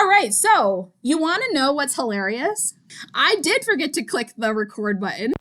All right, so you want to know what's hilarious? I did forget to click the record button.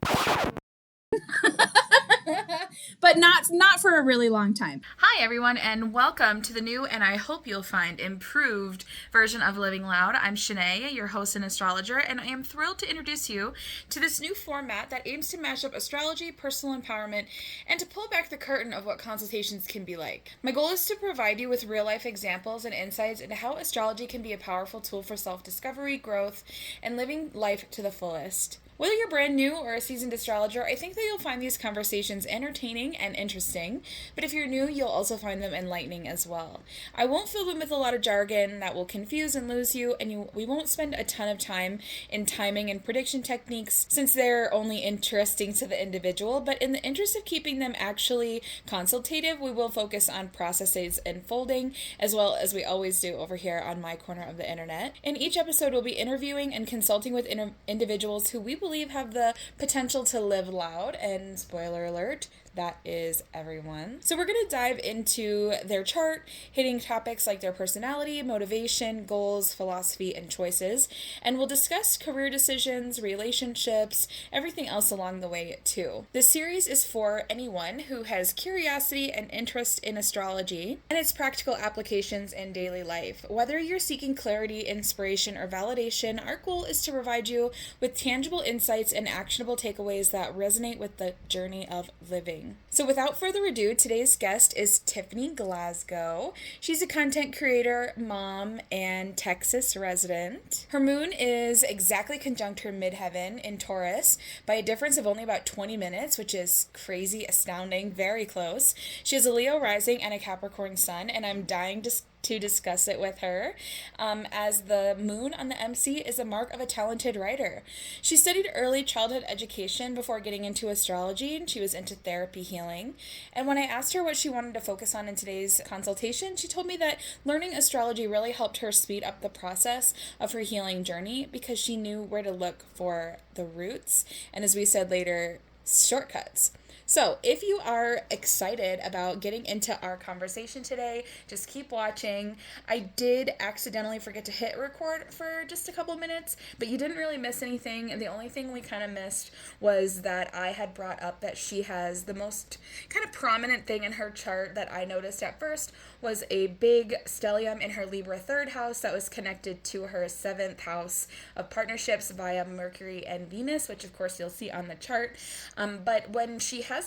But not for a really long time. Hi everyone, and welcome to the new and I hope you'll find improved version of Living Loud. I'm Shanae, your host and astrologer, and I am thrilled to introduce you to this new format that aims to mash up astrology, personal empowerment, and to pull back the curtain of what consultations can be like. My goal is to provide you with real-life examples and insights into how astrology can be a powerful tool for self-discovery, growth, and living life to the fullest. Whether you're brand new or a seasoned astrologer, I think that you'll find these conversations entertaining and interesting, but if you're new, you'll also find them enlightening as well. I won't fill them with a lot of jargon that will confuse and lose you, and we won't spend a ton of time in timing and prediction techniques since they're only interesting to the individual, but in the interest of keeping them actually consultative, we will focus on processes unfolding, as well as we always do over here on my corner of the internet. In each episode, we'll be interviewing and consulting with individuals who we believe have the potential to live loud, and spoiler alert, that is everyone. So we're going to dive into their chart, hitting topics like their personality, motivation, goals, philosophy, and choices, and we'll discuss career decisions, relationships, everything else along the way too. This series is for anyone who has curiosity and interest in astrology and its practical applications in daily life. Whether you're seeking clarity, inspiration, or validation, our goal is to provide you with tangible insights and actionable takeaways that resonate with the journey of living. So without further ado, today's guest is Tifni Glasgow. She's a content creator, mom, and Texas resident. Her moon is exactly conjunct her midheaven in Taurus by a difference of only about 20 minutes, which is crazy, astounding, very close. She has a Leo rising and a Capricorn sun, and I'm dying to discuss it with her, as the moon on the MC is a mark of a talented writer. She studied early childhood education before getting into astrology, and she was into therapy healing. And when I asked her what she wanted to focus on in today's consultation, she told me that learning astrology really helped her speed up the process of her healing journey because she knew where to look for the roots, and as we said later, shortcuts. So if you are excited about getting into our conversation today, just keep watching. I did accidentally forget to hit record for just a couple minutes, but you didn't really miss anything. And the only thing we kind of missed was that I had brought up that she has the most kind of prominent thing in her chart that I noticed at first was a big stellium in her Libra third house that was connected to her seventh house of partnerships via Mercury and Venus, which of course you'll see on the chart. But when she has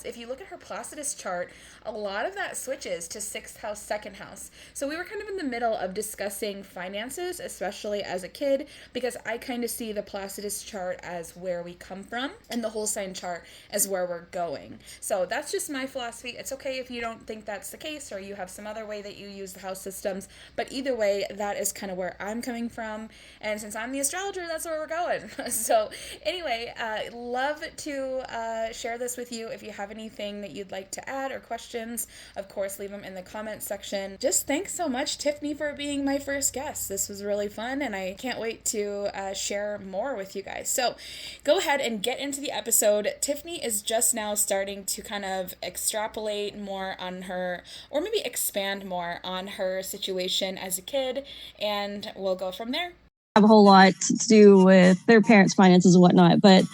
if you look at her Placidus chart, a lot of that switches to sixth house, second house. So we were kind of in the middle of discussing finances, especially as a kid, because I kind of see the Placidus chart as where we come from and the whole sign chart as where we're going. So that's just my philosophy. It's okay if you don't think that's the case or you have some other way that you use the house systems, but either way, that is kind of where I'm coming from. And since I'm the astrologer, that's where we're going. So anyway, love to share this with you. If you have anything that you'd like to add or questions, of course, leave them in the comments section. Just thanks so much, Tifni, for being my first guest. This was really fun, and I can't wait to share more with you guys. So go ahead and get into the episode. Tifni is just now starting to kind of extrapolate more on her, or maybe expand more on her situation as a kid, and we'll go from there. Have a whole lot to do with their parents' finances and whatnot, but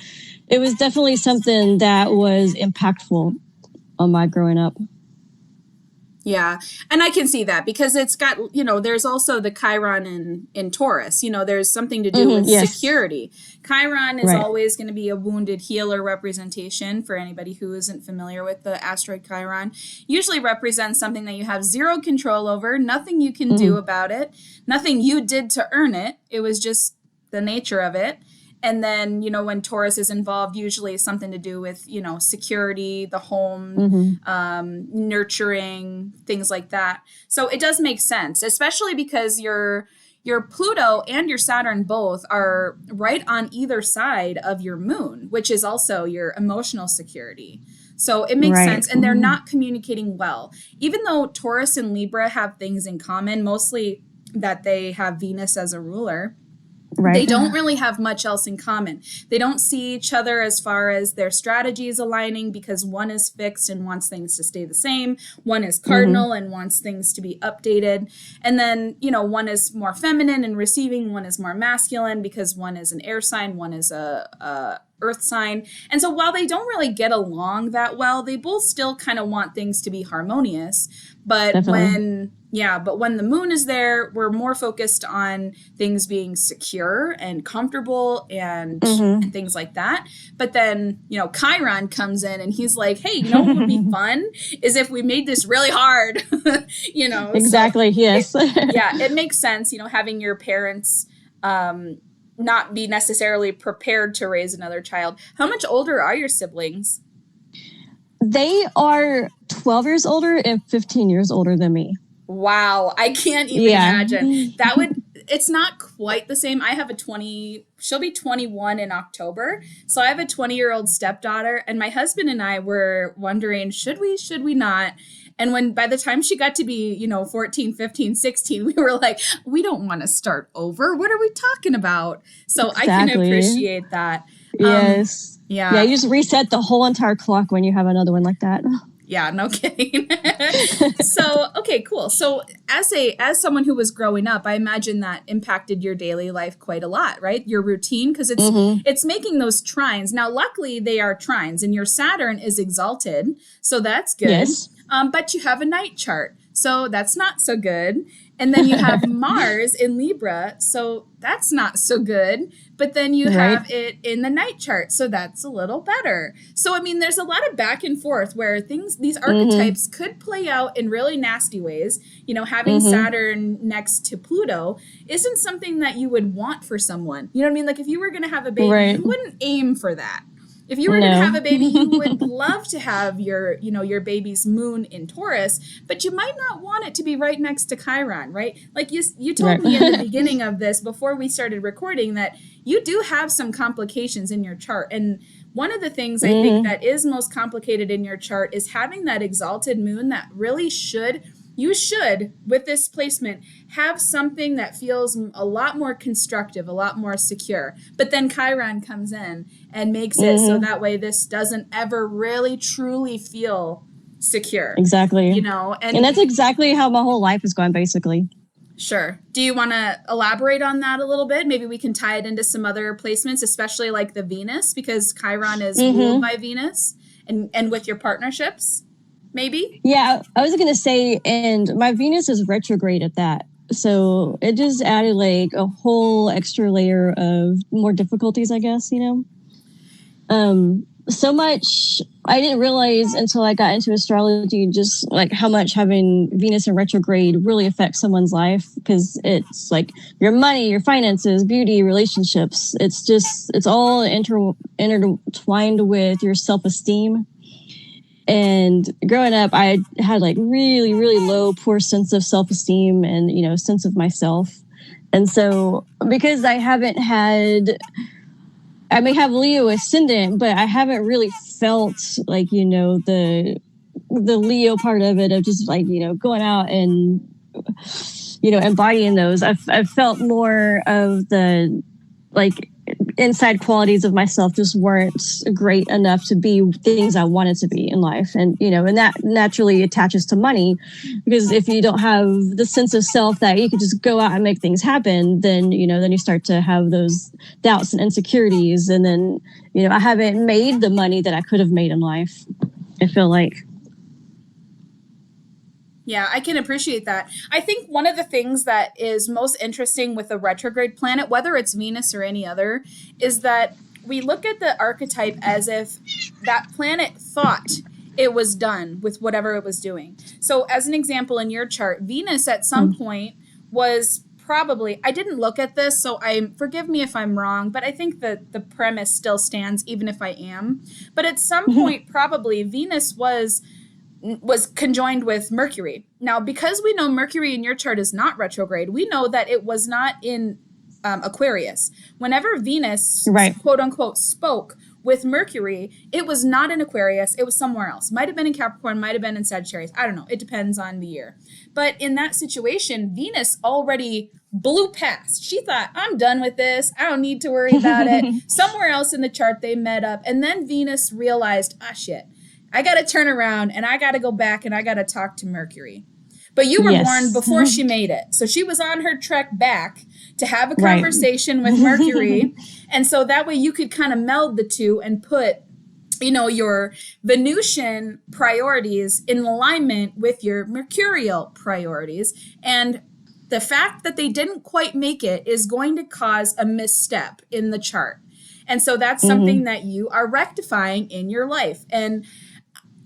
it was definitely something that was impactful on my growing up. Yeah, and I can see that because it's got, there's also the Chiron in Taurus. There's something to do with security. Chiron is always going to be a wounded healer representation for anybody who isn't familiar with the asteroid Chiron. Usually represents something that you have zero control over, nothing you can do about it, nothing you did to earn it. It was just the nature of it. And then, when Taurus is involved, usually it's something to do with, security, the home, nurturing, things like that. So it does make sense, especially because your Pluto and your Saturn both are right on either side of your moon, which is also your emotional security. So it makes sense. And they're not communicating well. Even though Taurus and Libra have things in common, mostly that they have Venus as a ruler. Right. They don't really have much else in common. They don't see each other as far as their strategies aligning, because one is fixed and wants things to stay the same. One is cardinal and wants things to be updated. And then, you know, one is more feminine and receiving, one is more masculine, because one is an air sign, one is a earth sign. And so while they don't really get along that well, they both still kind of want things to be harmonious. But Definitely. when the moon is there, we're more focused on things being secure and comfortable and things like that. But then, you know, Chiron comes in and he's like, hey, you know what would be fun is if we made this really hard, you know. Exactly. So yes. it makes sense, you know, having your parents not be necessarily prepared to raise another child. How much older are your siblings? They are 12 years older and 15 years older than me. Wow. I can't even imagine. It's not quite the same. I have she'll be 21 in October. So I have a 20-year-old stepdaughter, and my husband and I were wondering, should we not? And by the time she got to be, you know, 14, 15, 16, we were like, we don't want to start over. What are we talking about? So exactly. I can appreciate that. Yes. Yeah, you just reset the whole entire clock when you have another one like that. Yeah, no kidding. So, okay, cool. So as someone who was growing up, I imagine that impacted your daily life quite a lot, right? Your routine, because it's making those trines. Now, luckily, they are trines, and your Saturn is exalted, so that's good. Yes. But you have a night chart, so that's not so good. And then you have Mars in Libra, so that's not so good. But then you have it in the night chart, so that's a little better. So, I mean, there's a lot of back and forth where these archetypes could play out in really nasty ways. You know, having Saturn next to Pluto isn't something that you would want for someone. You know what I mean? Like, if you were going to have a baby, you wouldn't aim for that. If you were going to have a baby, you would love to have your baby's moon in Taurus, but you might not want it to be right next to Chiron, right? Like you told me in the beginning of this, before we started recording, that you do have some complications in your chart. And one of the things I think that is most complicated in your chart is having that exalted moon that really you should, with this placement, have something that feels a lot more constructive, a lot more secure. But then Chiron comes in and makes it so that way this doesn't ever really truly feel secure. Exactly. You know, and that's exactly how my whole life is going, basically. Sure. Do you want to elaborate on that a little bit? Maybe we can tie it into some other placements, especially like the Venus, because Chiron is ruled by Venus, and with your partnerships. Maybe? Yeah, I was going to say, and my Venus is retrograde at that. So it just added like a whole extra layer of more difficulties, I guess, you know? So much, I didn't realize until I got into astrology, just like how much having Venus in retrograde really affects someone's life, because it's like your money, your finances, beauty, relationships. It's all intertwined with your self-esteem. And growing up, I had like really, really low, poor sense of self-esteem and, you know, sense of myself. And so because I may have Leo ascendant, but I haven't really felt like, you know, the Leo part of it, of just like, you know, going out and, you know, embodying those. I've felt more of the like inside qualities of myself just weren't great enough to be things I wanted to be in life. And, you know, and that naturally attaches to money, because if you don't have the sense of self that you could just go out and make things happen, then, you know, then you start to have those doubts and insecurities. And then, you know, I haven't made the money that I could have made in life, I feel like. Yeah, I can appreciate that. I think one of the things that is most interesting with a retrograde planet, whether it's Venus or any other, is that we look at the archetype as if that planet thought it was done with whatever it was doing. So as an example, in your chart, Venus at some point was probably, I didn't look at this, so forgive me if I'm wrong, but I think that the premise still stands, even if I am. But at some point, probably Venus was conjoined with Mercury. Now, because we know Mercury in your chart is not retrograde, we know that it was not in Aquarius. Whenever Venus, quote unquote, spoke with Mercury, it was not in Aquarius. It was somewhere else. Might have been in Capricorn, might have been in Sagittarius. I don't know. It depends on the year. But in that situation, Venus already blew past. She thought, I'm done with this. I don't need to worry about it. Somewhere else in the chart, they met up. And then Venus realized, shit, I got to turn around and I got to go back and I got to talk to Mercury. But you were born before she made it. So she was on her trek back to have a conversation with Mercury. And so that way you could kind of meld the two and put, your Venusian priorities in alignment with your mercurial priorities. And the fact that they didn't quite make it is going to cause a misstep in the chart. And so that's something that you are rectifying in your life. And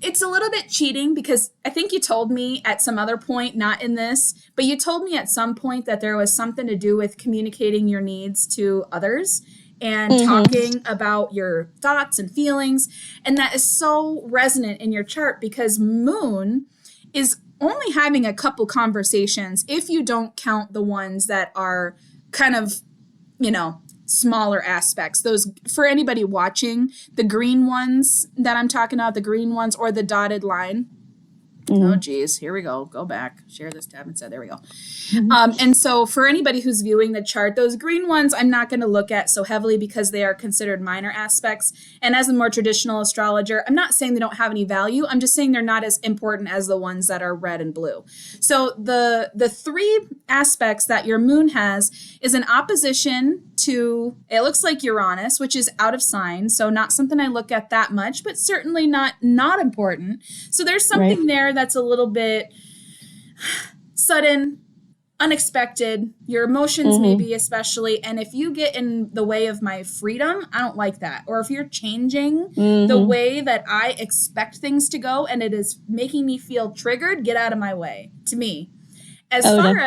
it's a little bit cheating because I think you told me at some other point, not in this, but you told me at some point that there was something to do with communicating your needs to others and talking about your thoughts and feelings. And that is so resonant in your chart because Moon is only having a couple conversations if you don't count the ones that are kind of, smaller aspects. Those, for anybody watching, the green ones that I'm talking about, the green ones or the dotted line. Oh, geez. Here we go. Go back. Share this tab instead. There we go. And so for anybody who's viewing the chart, those green ones I'm not going to look at so heavily because they are considered minor aspects. And as a more traditional astrologer, I'm not saying they don't have any value. I'm just saying they're not as important as the ones that are red and blue. So the three aspects that your moon has is an opposition to, it looks like Uranus, which is out of sign. So not something I look at that much, but certainly not important. So there's something there that's a little bit sudden, unexpected, your emotions maybe especially. And if you get in the way of my freedom, I don't like that. Or if you're changing the way that I expect things to go and it is making me feel triggered, get out of my way, to me. As far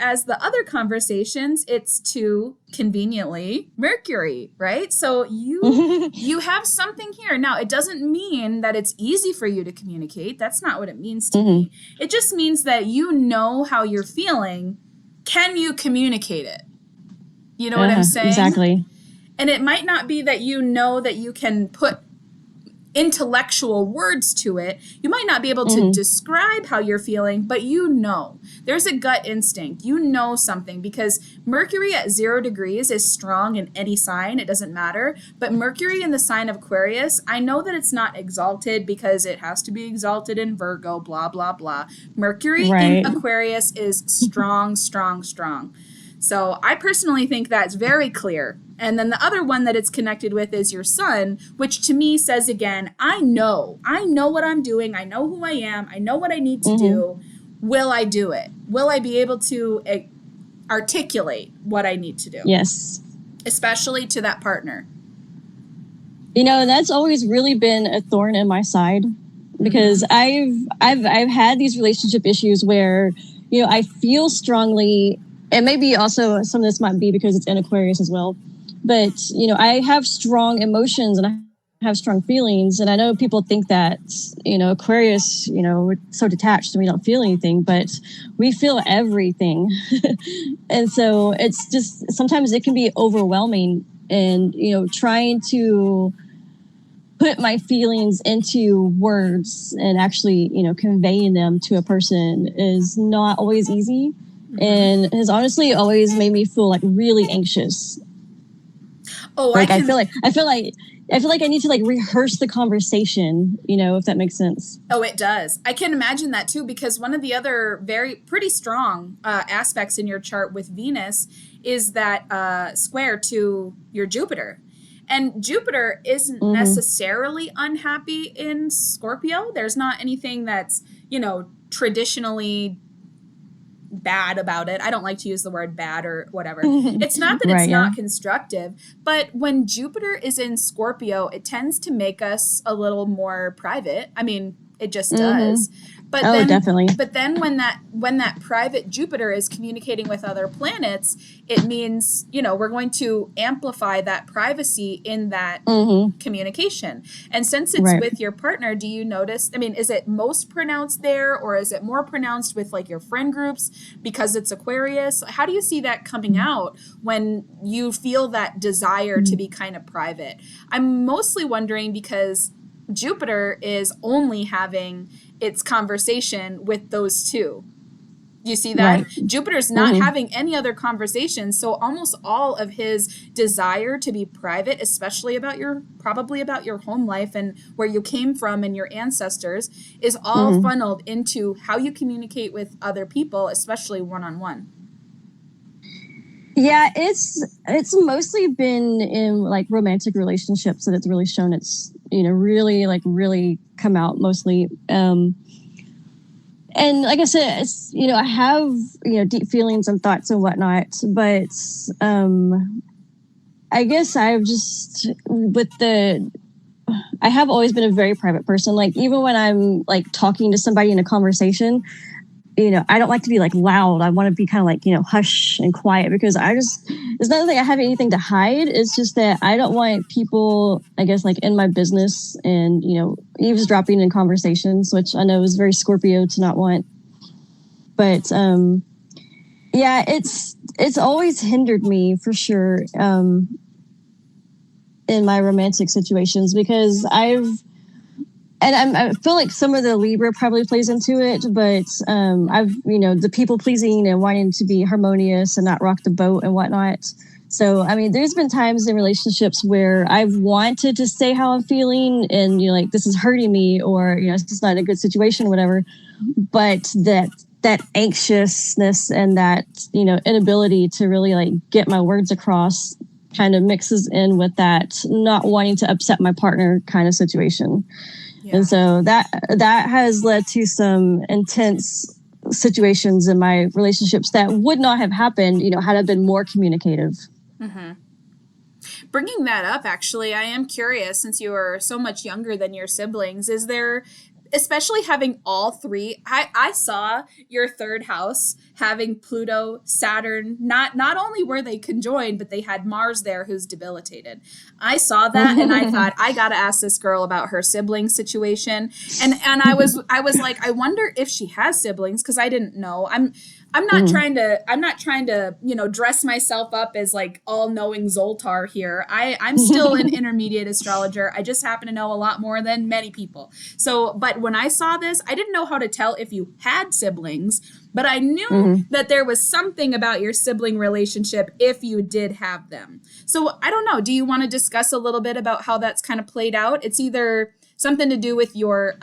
as the other conversations, it's to conveniently Mercury, right? So you have something here. Now, it doesn't mean that it's easy for you to communicate. That's not what it means to me. It just means that you know how you're feeling. Can you communicate it? You know what I'm saying? Exactly. And it might not be that you know that you can put intellectual words to it. You might not be able to describe how you're feeling, but there's a gut instinct. You know something because Mercury at 0 degrees is strong in any sign. It doesn't matter. But Mercury in the sign of Aquarius, I know that it's not exalted because it has to be exalted in Virgo, blah, blah, blah. Mercury in Aquarius is strong, strong, strong. So I personally think that's very clear. And then the other one that it's connected with is your sun, which to me says again, I know what I'm doing. I know who I am. I know what I need to do. Will I do it? Will I be able to articulate what I need to do? Yes. Especially to that partner. That's always really been a thorn in my side because I've had these relationship issues where, I feel strongly. And maybe also some of this might be because it's in Aquarius as well. But, I have strong emotions and I have strong feelings. And I know people think that, Aquarius, we're so detached and we don't feel anything, but we feel everything. And so it's just, sometimes it can be overwhelming and, trying to put my feelings into words and actually, conveying them to a person is not always easy. And has honestly always made me feel like really anxious. Oh, I feel like I need to like rehearse the conversation, if that makes sense. Oh, it does. I can imagine that too, because one of the other pretty strong aspects in your chart with Venus is that square to your Jupiter. And Jupiter isn't necessarily unhappy in Scorpio. There's not anything that's, traditionally bad about it. I don't like to use the word bad or whatever. It's not that it's not constructive, but when Jupiter is in Scorpio, it tends to make us a little more private. I mean, it just does. But definitely. But then when that private Jupiter is communicating with other planets, it means, we're going to amplify that privacy in that communication. And since it's with your partner, do you notice, is it most pronounced there or is it more pronounced with like your friend groups because it's Aquarius? How do you see that coming out when you feel that desire to be kind of private? I'm mostly wondering because Jupiter is only having its conversation with those two. You see that? Right. Jupiter's not having any other conversations. So almost all of his desire to be private, especially probably about your home life and where you came from and your ancestors, is all funneled into how you communicate with other people, especially one-on-one. Yeah, it's mostly been in like romantic relationships that it's really shown its, really come out mostly. And like I said, it's, I have, deep feelings and thoughts and whatnot, but I guess I've just, I have always been a very private person. Like, even when I'm like talking to somebody in a conversation, I don't like to be like loud. I want to be kind of like, hush and quiet, because it's not that I have anything to hide. It's just that I don't want people, I guess, like in my business and, eavesdropping in conversations, which I know is very Scorpio to not want. But yeah, it's always hindered me for sure in my romantic situations, because I feel like some of the Libra probably plays into it, but I've, the people pleasing and wanting to be harmonious and not rock the boat and whatnot. So, I mean, there's been times in relationships where I've wanted to say how I'm feeling and, like, this is hurting me, or, this is not a good situation, whatever. But that anxiousness and that, inability to really like get my words across kind of mixes in with that not wanting to upset my partner kind of situation. Yeah. And so that has led to some intense situations in my relationships that would not have happened, had I been more communicative. Mm-hmm. Bringing that up, actually, I am curious, since you are so much younger than your siblings, is there, especially having all three, I saw your third house having Pluto, Saturn, not only were they conjoined, but they had Mars there who's debilitated. I saw that and I thought, I gotta ask this girl about her sibling situation. And I was like, I wonder if she has siblings, because I didn't know. I'm not trying to, dress myself up as like all-knowing Zoltar here. I'm still an intermediate astrologer. I just happen to know a lot more than many people. So, but when I saw this, I didn't know how to tell if you had siblings, but I knew that there was something about your sibling relationship if you did have them. So I don't know. Do you want to discuss a little bit about how that's kind of played out? It's either something to do with your,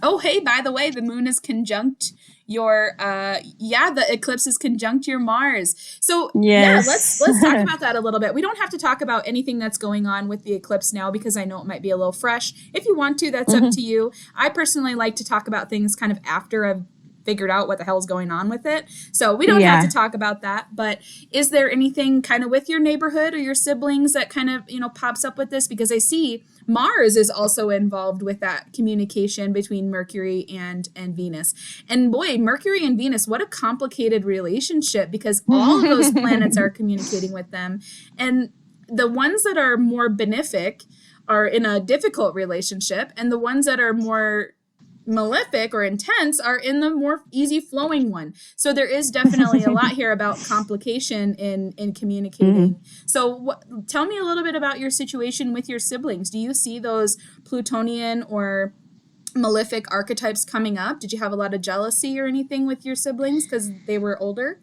oh, hey, by the way, the moon is conjunct your the eclipse is conjunct your Mars. So yes. let's talk about that a little bit. We don't have to talk about anything that's going on with the eclipse now, because I know it might be a little fresh. If you want to, that's up to you. I personally like to talk about things kind of after I've figured out what the hell's going on with it. So we don't have to talk about that. But is there anything kind of with your neighborhood or your siblings that kind of, pops up with this? Because I see Mars is also involved with that communication between Mercury and Venus. And boy, Mercury and Venus, what a complicated relationship, because all of those planets are communicating with them. And the ones that are more benefic are in a difficult relationship, and the ones that are more malefic or intense are in the more easy flowing one. So there is definitely a lot here about complication in communicating. So tell me a little bit about your situation with your siblings. Do you see those Plutonian or malefic archetypes coming up? Did you have a lot of jealousy or anything with your siblings because they were older?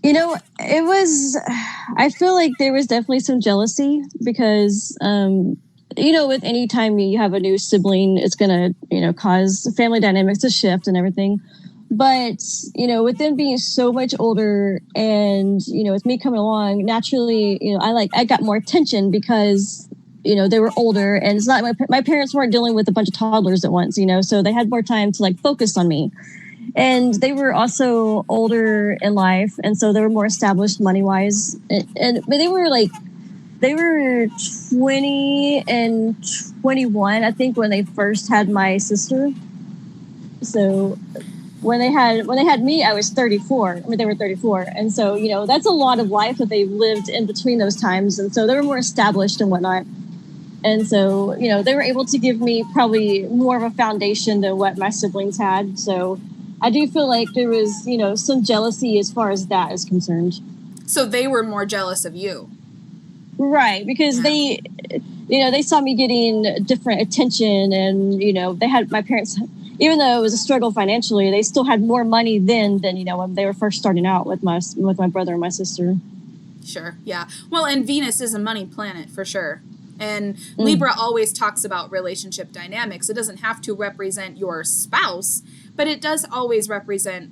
I feel like there was definitely some jealousy, because with any time you have a new sibling, it's going to, cause family dynamics to shift and everything. But, with them being so much older and, with me coming along, naturally, I got more attention because, they were older, and it's not, my parents weren't dealing with a bunch of toddlers at once, so they had more time to like focus on me. And they were also older in life. And so they were more established money-wise. But they were 20 and 21, I think, when they first had my sister. So when they had me, I was 34. I mean, they were 34. And so, that's a lot of life that they lived in between those times. And so they were more established and whatnot. And so, they were able to give me probably more of a foundation than what my siblings had. So I do feel like there was, some jealousy as far as that is concerned. So they were more jealous of you. Right, because they saw me getting different attention, and, they had my parents, even though it was a struggle financially, they still had more money then than, you know, when they were first starting out with my brother and my sister. Sure. Yeah. Well, and Venus is a money planet for sure. And Libra always talks about relationship dynamics. It doesn't have to represent your spouse, but it does always represent,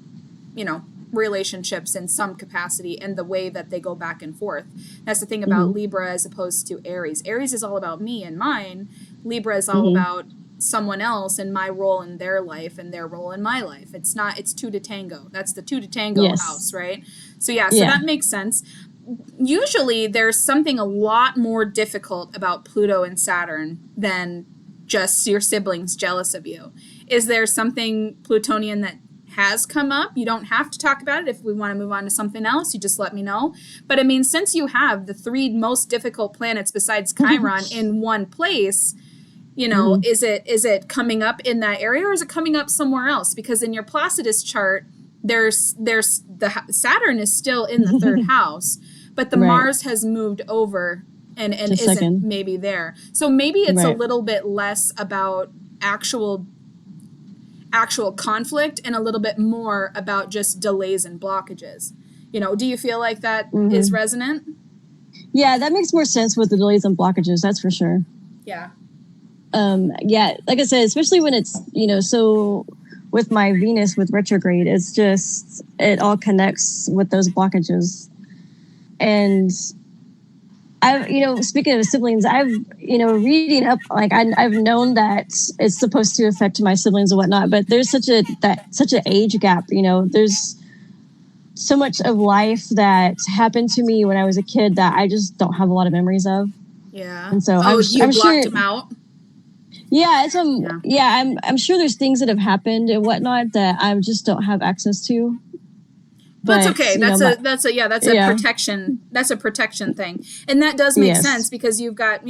you know, relationships in some capacity and the way that they go back and forth. That's the thing about Libra as opposed to Aries. Aries is all about me and mine. Libra is all about someone else and my role in their life and their role in my life. It's two to tango. That's the two to tango house, right? So that makes sense. Usually there's something a lot more difficult about Pluto and Saturn than just your siblings jealous of you. Is there something Plutonian that has come up? You don't have to talk about it. If we want to move on to something else, you just let me know. But I mean, since you have the three most difficult planets besides Chiron in one place, you know, is it coming up in that area or is it coming up somewhere else? Because in your Placidus chart, there's the Saturn is still in the third house, but the Mars has moved over and isn't maybe there. So maybe it's a little bit less about actual conflict and a little bit more about just delays and blockages. You know, do you feel like that is resonant? Yeah, that makes more sense with the delays and blockages. That's for sure. Yeah. Like I said, especially when it's, you know, so with my Venus with retrograde, it's just, it all connects with those blockages. And I've, you know, speaking of siblings, I've, you know, reading up, like I've known that it's supposed to affect my siblings and whatnot, but there's such an age gap, you know, there's so much of life that happened to me when I was a kid that I just don't have a lot of memories of. Yeah. And so I'm sure them out. Yeah, I'm sure there's things that have happened and whatnot that I just don't have access to. But that's okay. That's a protection. That's a protection thing, and that does make sense because you've got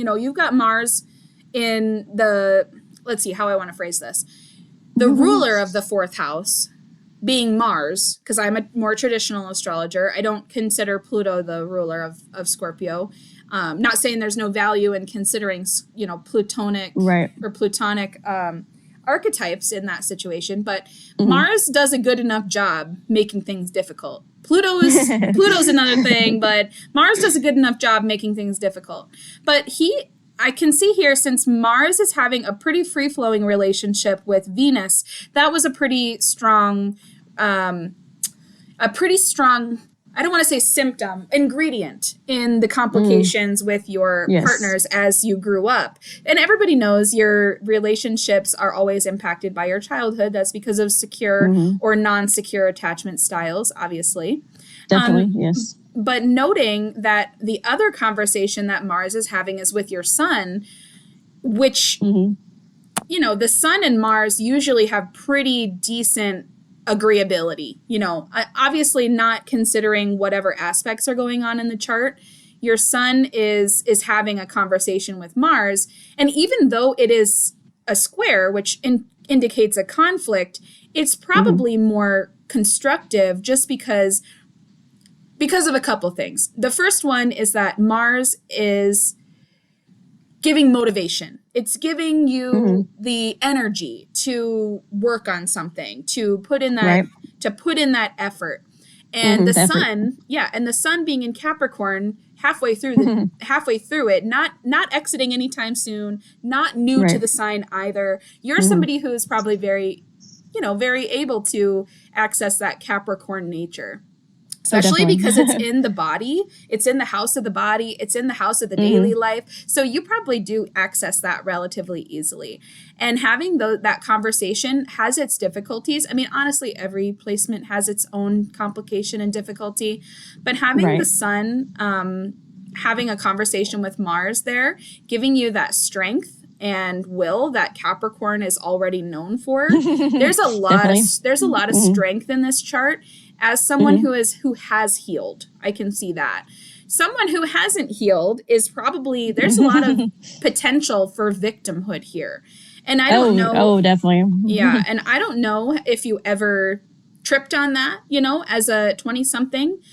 Mars in the. Let's see how I want to phrase this. The ruler of the fourth house being Mars, because I'm a more traditional astrologer. I don't consider Pluto the ruler of Scorpio. Not saying there's no value in considering, you know, Plutonic or Plutonic archetypes in that situation, but Mars does a good enough job making things difficult. Pluto's another thing, but Mars does a good enough job making things difficult. But I can see here, since Mars is having a pretty free-flowing relationship with Venus, that was a pretty strong, I don't want to say symptom, ingredient in the complications with your partners as you grew up. And everybody knows your relationships are always impacted by your childhood. That's because of secure or non-secure attachment styles, obviously. Definitely, yes. But noting that the other conversation that Mars is having is with your sun, which, you know, the sun and Mars usually have pretty decent agreeability, you know, obviously not considering whatever aspects are going on in the chart. Your sun is having a conversation with Mars. And even though it is a square, which indicates a conflict, it's probably more constructive just because of a couple things. The first one is that Mars is giving motivation. It's giving you the energy to work on something, to put in that effort. And the sun being in Capricorn halfway through it, not exiting anytime soon, not new to the sign either. You're somebody who is probably very able to access that Capricorn nature. Especially because it's in the body, it's in the house of the body, it's in the house of the daily life. So you probably do access that relatively easily. And having that conversation has its difficulties. I mean, honestly, every placement has its own complication and difficulty. But having the sun, having a conversation with Mars there, giving you that strength and will that Capricorn is already known for. There's a lot of strength in this chart. As someone who has healed, I can see that. Someone who hasn't healed is probably, there's a lot of potential for victimhood here. And I don't know. Oh, definitely. Yeah. And I don't know if you ever tripped on that, you know, as a 20-something,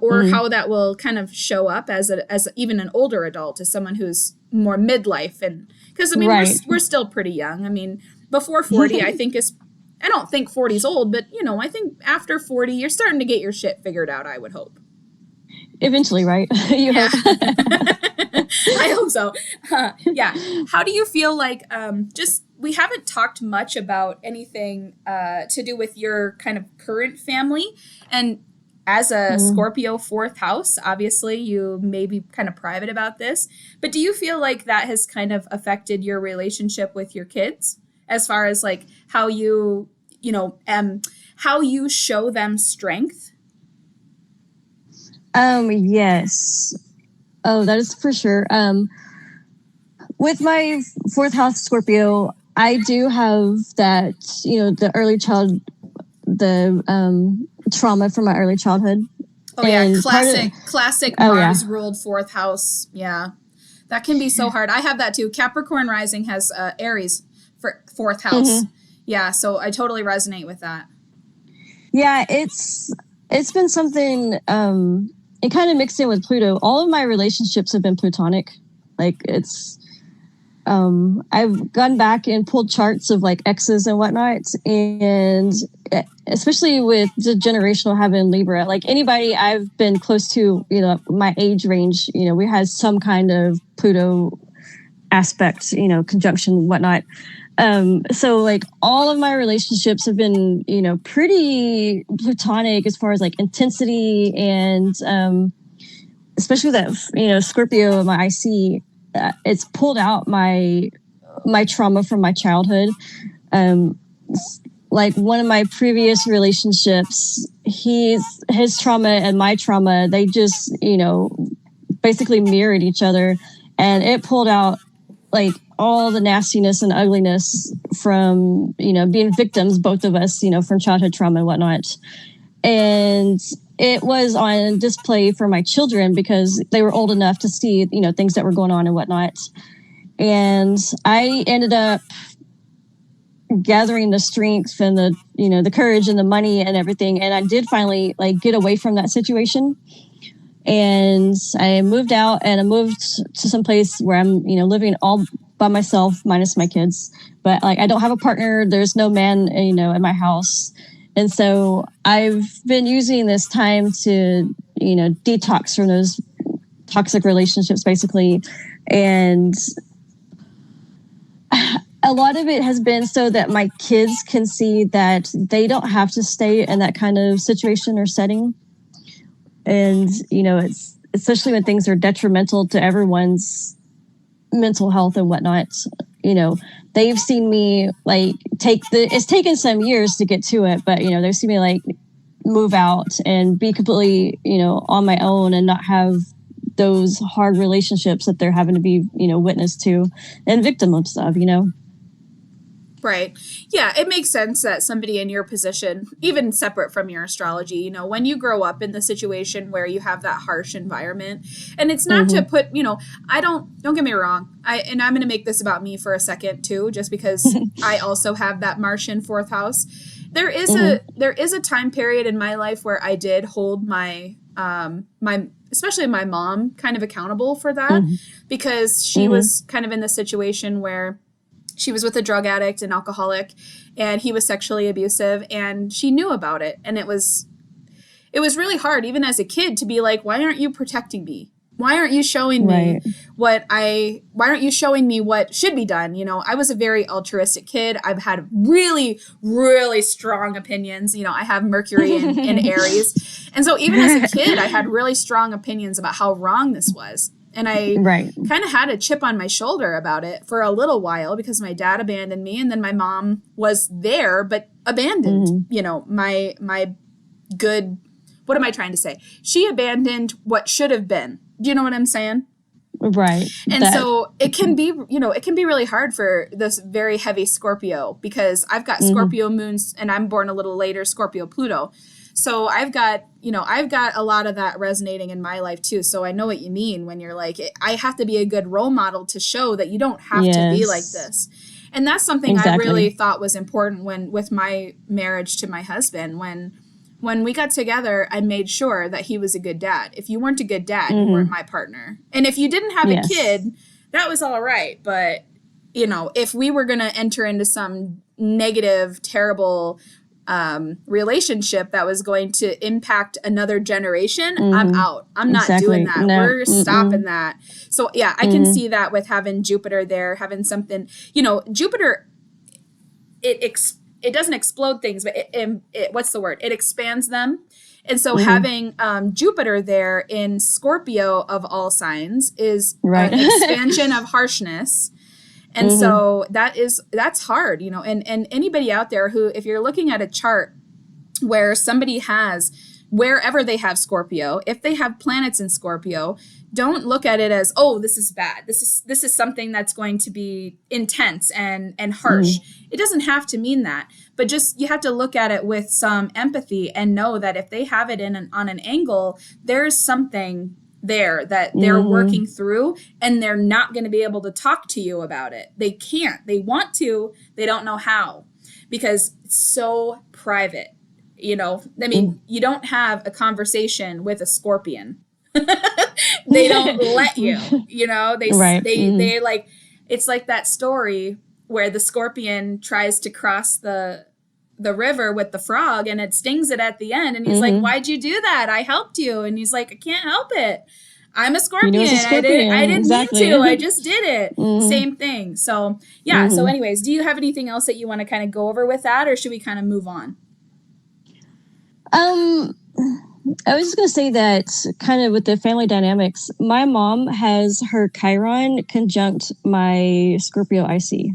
or how that will kind of show up as even an older adult, as someone who's more midlife. And because, I mean, we're still pretty young. I mean, before 40, I think I don't think 40 is old, but I think after 40, you're starting to get your shit figured out, I would hope. Eventually, right? Yeah. I hope so. Yeah. How do you feel like, we haven't talked much about anything to do with your kind of current family. And as a Scorpio 4th house, obviously you may be kind of private about this, but do you feel like that has kind of affected your relationship with your kids as far as like how you show them strength? Yes. Oh, that is for sure. With my 4th house Scorpio, I do have that, the early child, the trauma from my early childhood. Oh, and yeah. Classic Mars ruled 4th house. Yeah. That can be so hard. I have that too. Capricorn rising has Aries for 4th house. Mm-hmm. Yeah. So I totally resonate with that. Yeah. It's been something, it kind of mixed in with Pluto. All of my relationships have been Plutonic. Like I've gone back and pulled charts of like exes and whatnot. And especially with the generational having Libra, like anybody I've been close to, my age range, we had some kind of Pluto aspect, conjunction, whatnot. So like all of my relationships have been, pretty Plutonic as far as like intensity and, especially that, Scorpio, my IC, it's pulled out my trauma from my childhood. Like one of my previous relationships, his trauma and my trauma, they just, basically mirrored each other, and it pulled out like all the nastiness and ugliness from, being victims, both of us, from childhood trauma and whatnot. And it was on display for my children because they were old enough to see, things that were going on and whatnot. And I ended up gathering the strength and the courage and the money and everything. And I did finally like get away from that situation. And I moved out and I moved to some place where I'm, living all by myself minus my kids. But like, I don't have a partner. There's no man, in my house. And so I've been using this time to, detox from those toxic relationships, basically. And a lot of it has been so that my kids can see that they don't have to stay in that kind of situation or setting. And, it's especially when things are detrimental to everyone's mental health and whatnot, they've seen me like it's taken some years to get to it, but they've seen me like move out and be completely, on my own and not have those hard relationships that they're having to be, witness to and victim of stuff, Right. Yeah, it makes sense that somebody in your position, even separate from your astrology, when you grow up in the situation where you have that harsh environment, and it's not to put, don't get me wrong. I'm going to make this about me for a second too, just because I also have that Martian 4th house. There is a time period in my life where I did hold my especially my mom kind of accountable for that because she was kind of in the situation where she was with a drug addict and alcoholic, and he was sexually abusive, and she knew about it. And it was really hard, even as a kid, to be like, why aren't you protecting me? Why aren't you showing me why aren't you showing me what should be done? I was a very altruistic kid. I've had really, really strong opinions. I have Mercury in Aries. And so even as a kid, I had really strong opinions about how wrong this was. And I kind of had a chip on my shoulder about it for a little while because my dad abandoned me, and then my mom was there but abandoned, my good, what am I trying to say? She abandoned what should have been. Do you know what I'm saying? Right. And so it can be, it can be really hard for this very heavy Scorpio because I've got Scorpio moons and I'm born a little later, Scorpio Pluto. So I've got a lot of that resonating in my life too. So I know what you mean when you're like, I have to be a good role model to show that you don't have to be like this. And that's something I really thought was important with my marriage to my husband. When we got together, I made sure that he was a good dad. If you weren't a good dad, you weren't my partner. And if you didn't have a kid, that was all right. But you know, if we were going to enter into some negative, terrible relationship that was going to impact another generation, I'm out. I'm not doing that. No. We're stopping that. So yeah, I can see that with having Jupiter there, having something, you know, Jupiter, it doesn't explode things, but it what's the word? It expands them. And so having Jupiter there in Scorpio of all signs is an expansion of harshness. And so that's hard, you know, and anybody out there who, if you're looking at a chart where somebody has, wherever they have Scorpio, if they have planets in Scorpio, don't look at it as, oh, this is bad. This is something that's going to be intense and harsh. It doesn't have to mean that, but just you have to look at it with some empathy and know that if they have it on an angle, there's something there that they're working through, and they're not going to be able to talk to you about it. They can't. They want to. They don't know how, because it's so private. You know, I mean, you don't have a conversation with a scorpion. They don't let you, you know, they like, it's like that story where the scorpion tries to cross the river with the frog and it stings it at the end. And he's like, why'd you do that? I helped you. And he's like, I can't help it. I'm a scorpion. I didn't mean to. I just did it. Same thing. So yeah. So anyways, do you have anything else that you want to kind of go over with that, or should we kind of move on? I was just going to say that kind of with the family dynamics, my mom has her Chiron conjunct my Scorpio IC.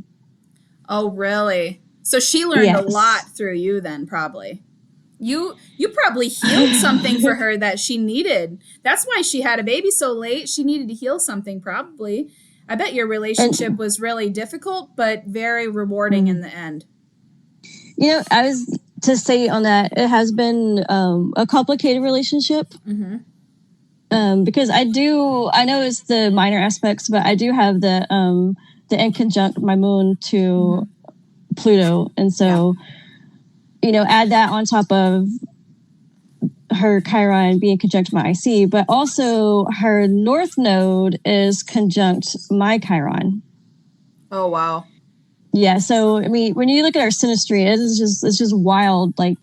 Oh, really? So she learned a lot through you then, probably. You probably healed something for her that she needed. That's why she had a baby so late. She needed to heal something, probably. I bet your relationship was really difficult, but very rewarding in the end. You know, I was to say on that, it has been a complicated relationship. Because I know it's the minor aspects, but I do have the in conjunct my moon to Pluto. And so, you know, add that on top of her Chiron being conjunct my IC, but also her North Node is conjunct my Chiron. Oh, wow. Yeah, so I mean, when you look at our synastry, it's just wild, like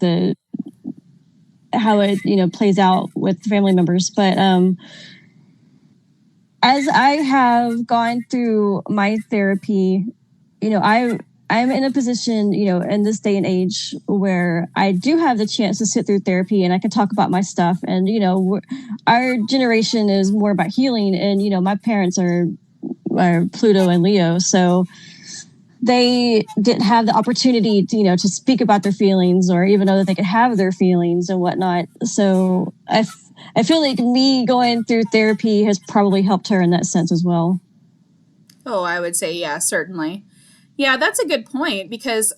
how it, you know, plays out with family members. But as I have gone through my therapy, you know, I'm in a position, you know, in this day and age where I do have the chance to sit through therapy and I can talk about my stuff. And, you know, our generation is more about healing, and, you know, my parents are Pluto and Leo, so they didn't have the opportunity to, you know, to speak about their feelings or even know that they could have their feelings and whatnot. So I feel like me going through therapy has probably helped her in that sense as well. Oh, I would say, yeah, certainly. Yeah, that's a good point, because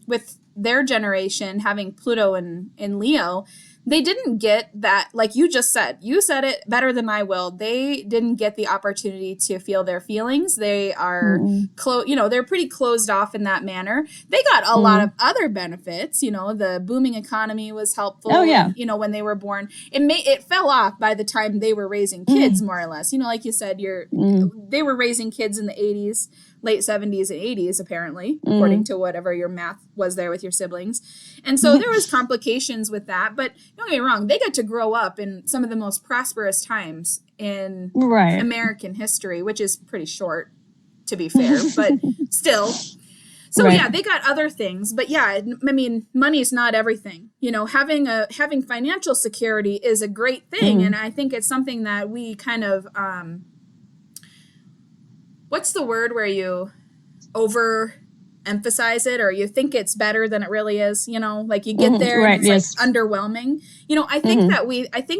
with their generation having Pluto in Leo, they didn't get that, like you just said. You said it better than I will. They didn't get the opportunity to feel their feelings. They are, they're pretty closed off in that manner. They got a lot of other benefits. You know, the booming economy was helpful. Oh, yeah. You know, when they were born. It fell off by the time they were raising kids, more or less. You know, like you said, they were raising kids in the 80s. Late 70s and 80s, apparently, according to whatever your math was there with your siblings. And so there was complications with that. But don't get me wrong, they got to grow up in some of the most prosperous times in American history, which is pretty short, to be fair, but still. So yeah, they got other things. But yeah, I mean, money's not everything. You know, having financial security is a great thing. And I think it's something that we kind of... what's the word where you overemphasize it, or you think it's better than it really is, you know, like you get there and it's like underwhelming. You know, I think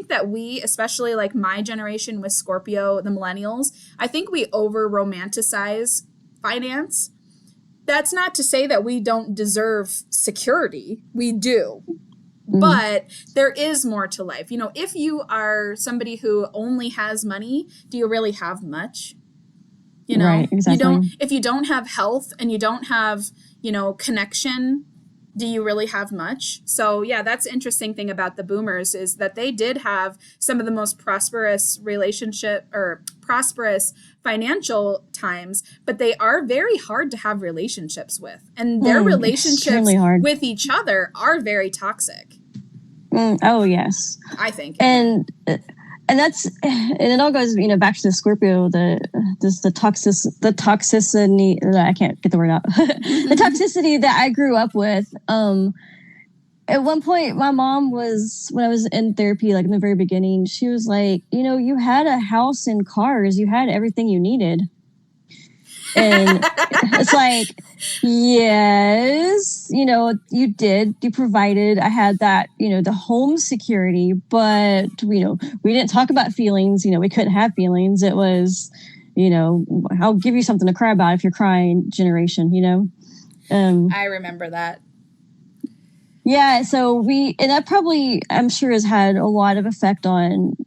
that we, especially like my generation with Scorpio, the millennials, I think we over romanticize finance. That's not to say that we don't deserve security. We do. But there is more to life. You know, if you are somebody who only has money, do you really have much? You know, exactly. If you don't have health and you don't have, you know, connection, do you really have much? So yeah, that's the interesting thing about the boomers is that they did have some of the most prosperous prosperous financial times, but they are very hard to have relationships with. And their relationships with each other are very toxic. Oh, yes. I think. And it all goes, back to the Scorpio, the toxicity, I can't get the word out. The toxicity that I grew up with. At one point, my mom when I was in therapy, like in the very beginning, she was like, you had a house and cars, you had everything you needed. And it's like, yes, you did, you provided. I had that, the home security, but, we didn't talk about feelings. We couldn't have feelings. It was, I'll give you something to cry about if you're crying generation, I remember that. Yeah. So and that probably, I'm sure, has had a lot of effect on,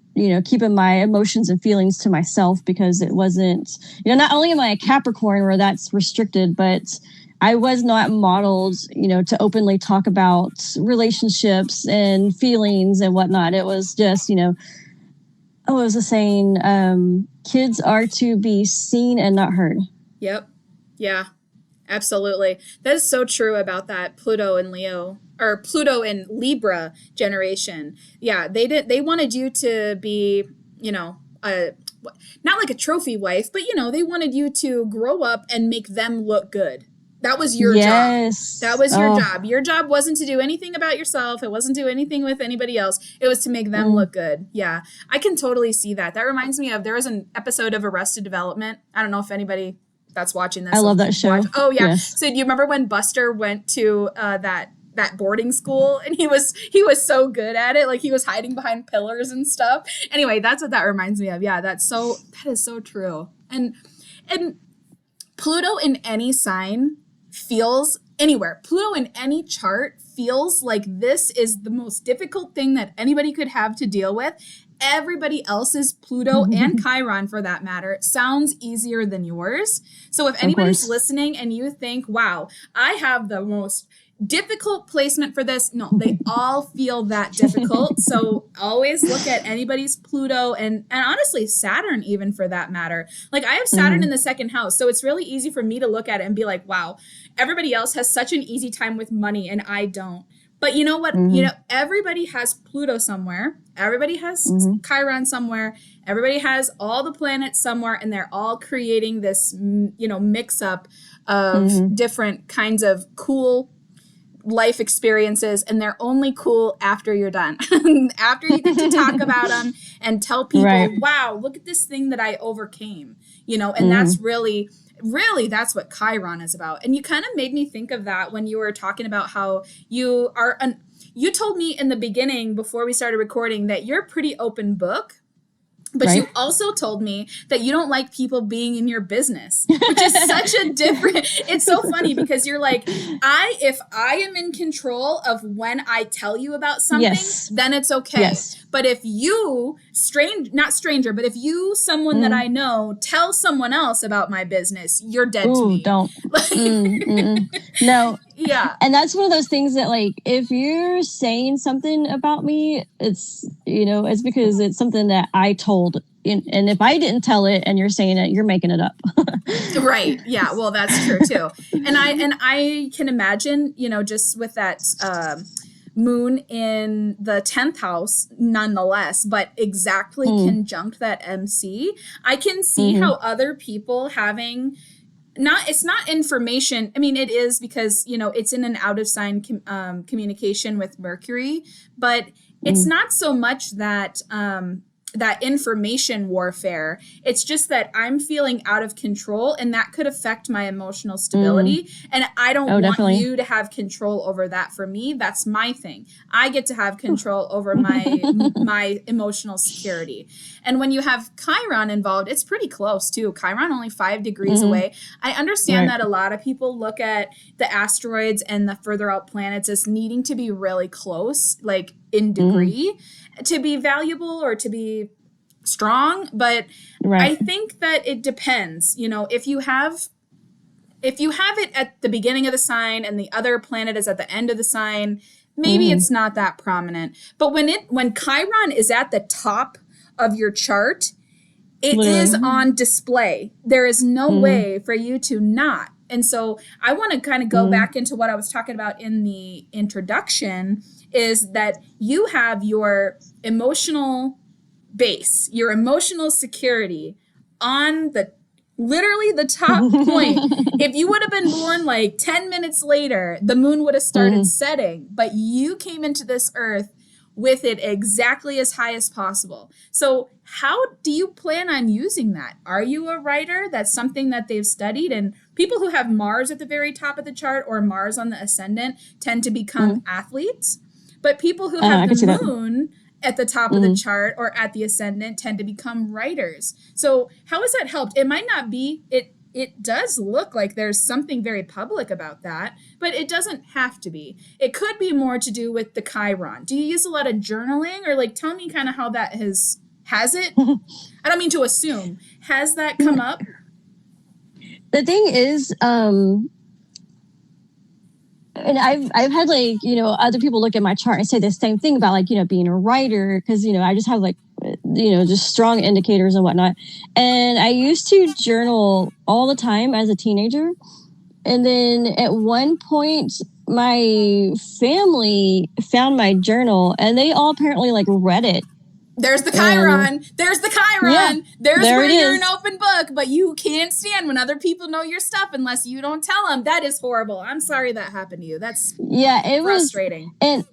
keeping my emotions and feelings to myself, because it wasn't, not only am I a Capricorn where that's restricted, but I was not modeled, to openly talk about relationships and feelings and whatnot. It was just, it was a saying, kids are to be seen and not heard. Yep. Yeah, absolutely. That is so true about that Pluto and Libra generation. Yeah, they wanted you to be, not like a trophy wife, but they wanted you to grow up and make them look good. That was your job. That was your job. Your job wasn't to do anything about yourself. It wasn't to do anything with anybody else. It was to make them look good. Yeah, I can totally see that. That reminds me of, there was an episode of Arrested Development. I don't know if anybody that's watching this. I love that show. Oh yeah. Yes. So do you remember when Buster went to that boarding school, and he was so good at it, like he was hiding behind pillars and stuff? Anyway, that's what that reminds me of. Yeah, that is so true. And Pluto in any sign feels, anywhere, Pluto in any chart feels like this is the most difficult thing that anybody could have to deal with. Everybody else's Pluto and Chiron, for that matter, sounds easier than yours. So if anybody's listening and you think, wow, I have the most difficult placement for this, no, they all feel that difficult. So always look at anybody's Pluto and honestly Saturn, even for that matter. Like I have Saturn in the second house, so it's really easy for me to look at it and be like, wow, everybody else has such an easy time with money and I don't. But you know what? Everybody has Pluto somewhere. Everybody has Chiron somewhere. Everybody has all the planets somewhere, and they're all creating this, mix up of different kinds of cool life experiences, and they're only cool after you're done. After you get to talk about them and tell people, wow, look at this thing that I overcame, and that's really that's what Chiron is about. And you kind of made me think of that when you were talking about how you are you told me in the beginning before we started recording that you're a pretty open book. But you also told me that you don't like people being in your business, which is such a different, it's so funny because you're like, if I am in control of when I tell you about something, then it's okay. Yes. But if you, but if you, someone that I know, tell someone else about my business, you're dead to me. Don't. No. Yeah. And that's one of those things that, like, if you're saying something about me, it's, it's because it's something that I told. And if I didn't tell it and you're saying it, you're making it up. Right. Yeah. Well, that's true too. And I can imagine, just with that moon in the 10th house, nonetheless, but exactly conjunct that MC, I can see how other people having it's not information. I mean, it is because, it's in an out of sign communication with Mercury, but it's not so much that, that information warfare. It's just that I'm feeling out of control, and that could affect my emotional stability. And I don't want you to have control over that. For me, that's my thing. I get to have control over my emotional security. And when you have Chiron involved, it's pretty close too. Chiron only 5 degrees away. I understand that a lot of people look at the asteroids and the further out planets as needing to be really close, like in degree, to be valuable or to be strong. But I think that it depends. If you have if you have it at the beginning of the sign and the other planet is at the end of the sign, maybe it's not that prominent. But when Chiron is at the top of your chart, it is on display. There is no way for you to not. And so I want to kind of go back into what I was talking about in the introduction, is that you have your emotional base, your emotional security on literally the top point. If you would have been born like 10 minutes later, the moon would have started setting, but you came into this earth with it exactly as high as possible. So how do you plan on using that? Are you a writer? That's something that they've studied, and people who have Mars at the very top of the chart or Mars on the ascendant tend to become athletes. But people who have the moon at the top of the chart or at the ascendant tend to become writers. So how has that helped? It might not be, it does look like there's something very public about that, but it doesn't have to be. It could be more to do with the Chiron. Do you use a lot of journaling, or like tell me kind of how that has it? I don't mean to assume. Has that come up? The thing is, and I've had like, you know, other people look at my chart and say the same thing about like, you know, being a writer, because, you know, I just have like, you know, just strong indicators and whatnot. And I used to journal all the time as a teenager. And then at one point, my family found my journal and they all apparently like read it. There's the Chiron. There's the Chiron. Yeah, there's where you're an open book, but you can't stand when other people know your stuff unless you don't tell them. That is horrible. I'm sorry that happened to you. That's it frustrating. And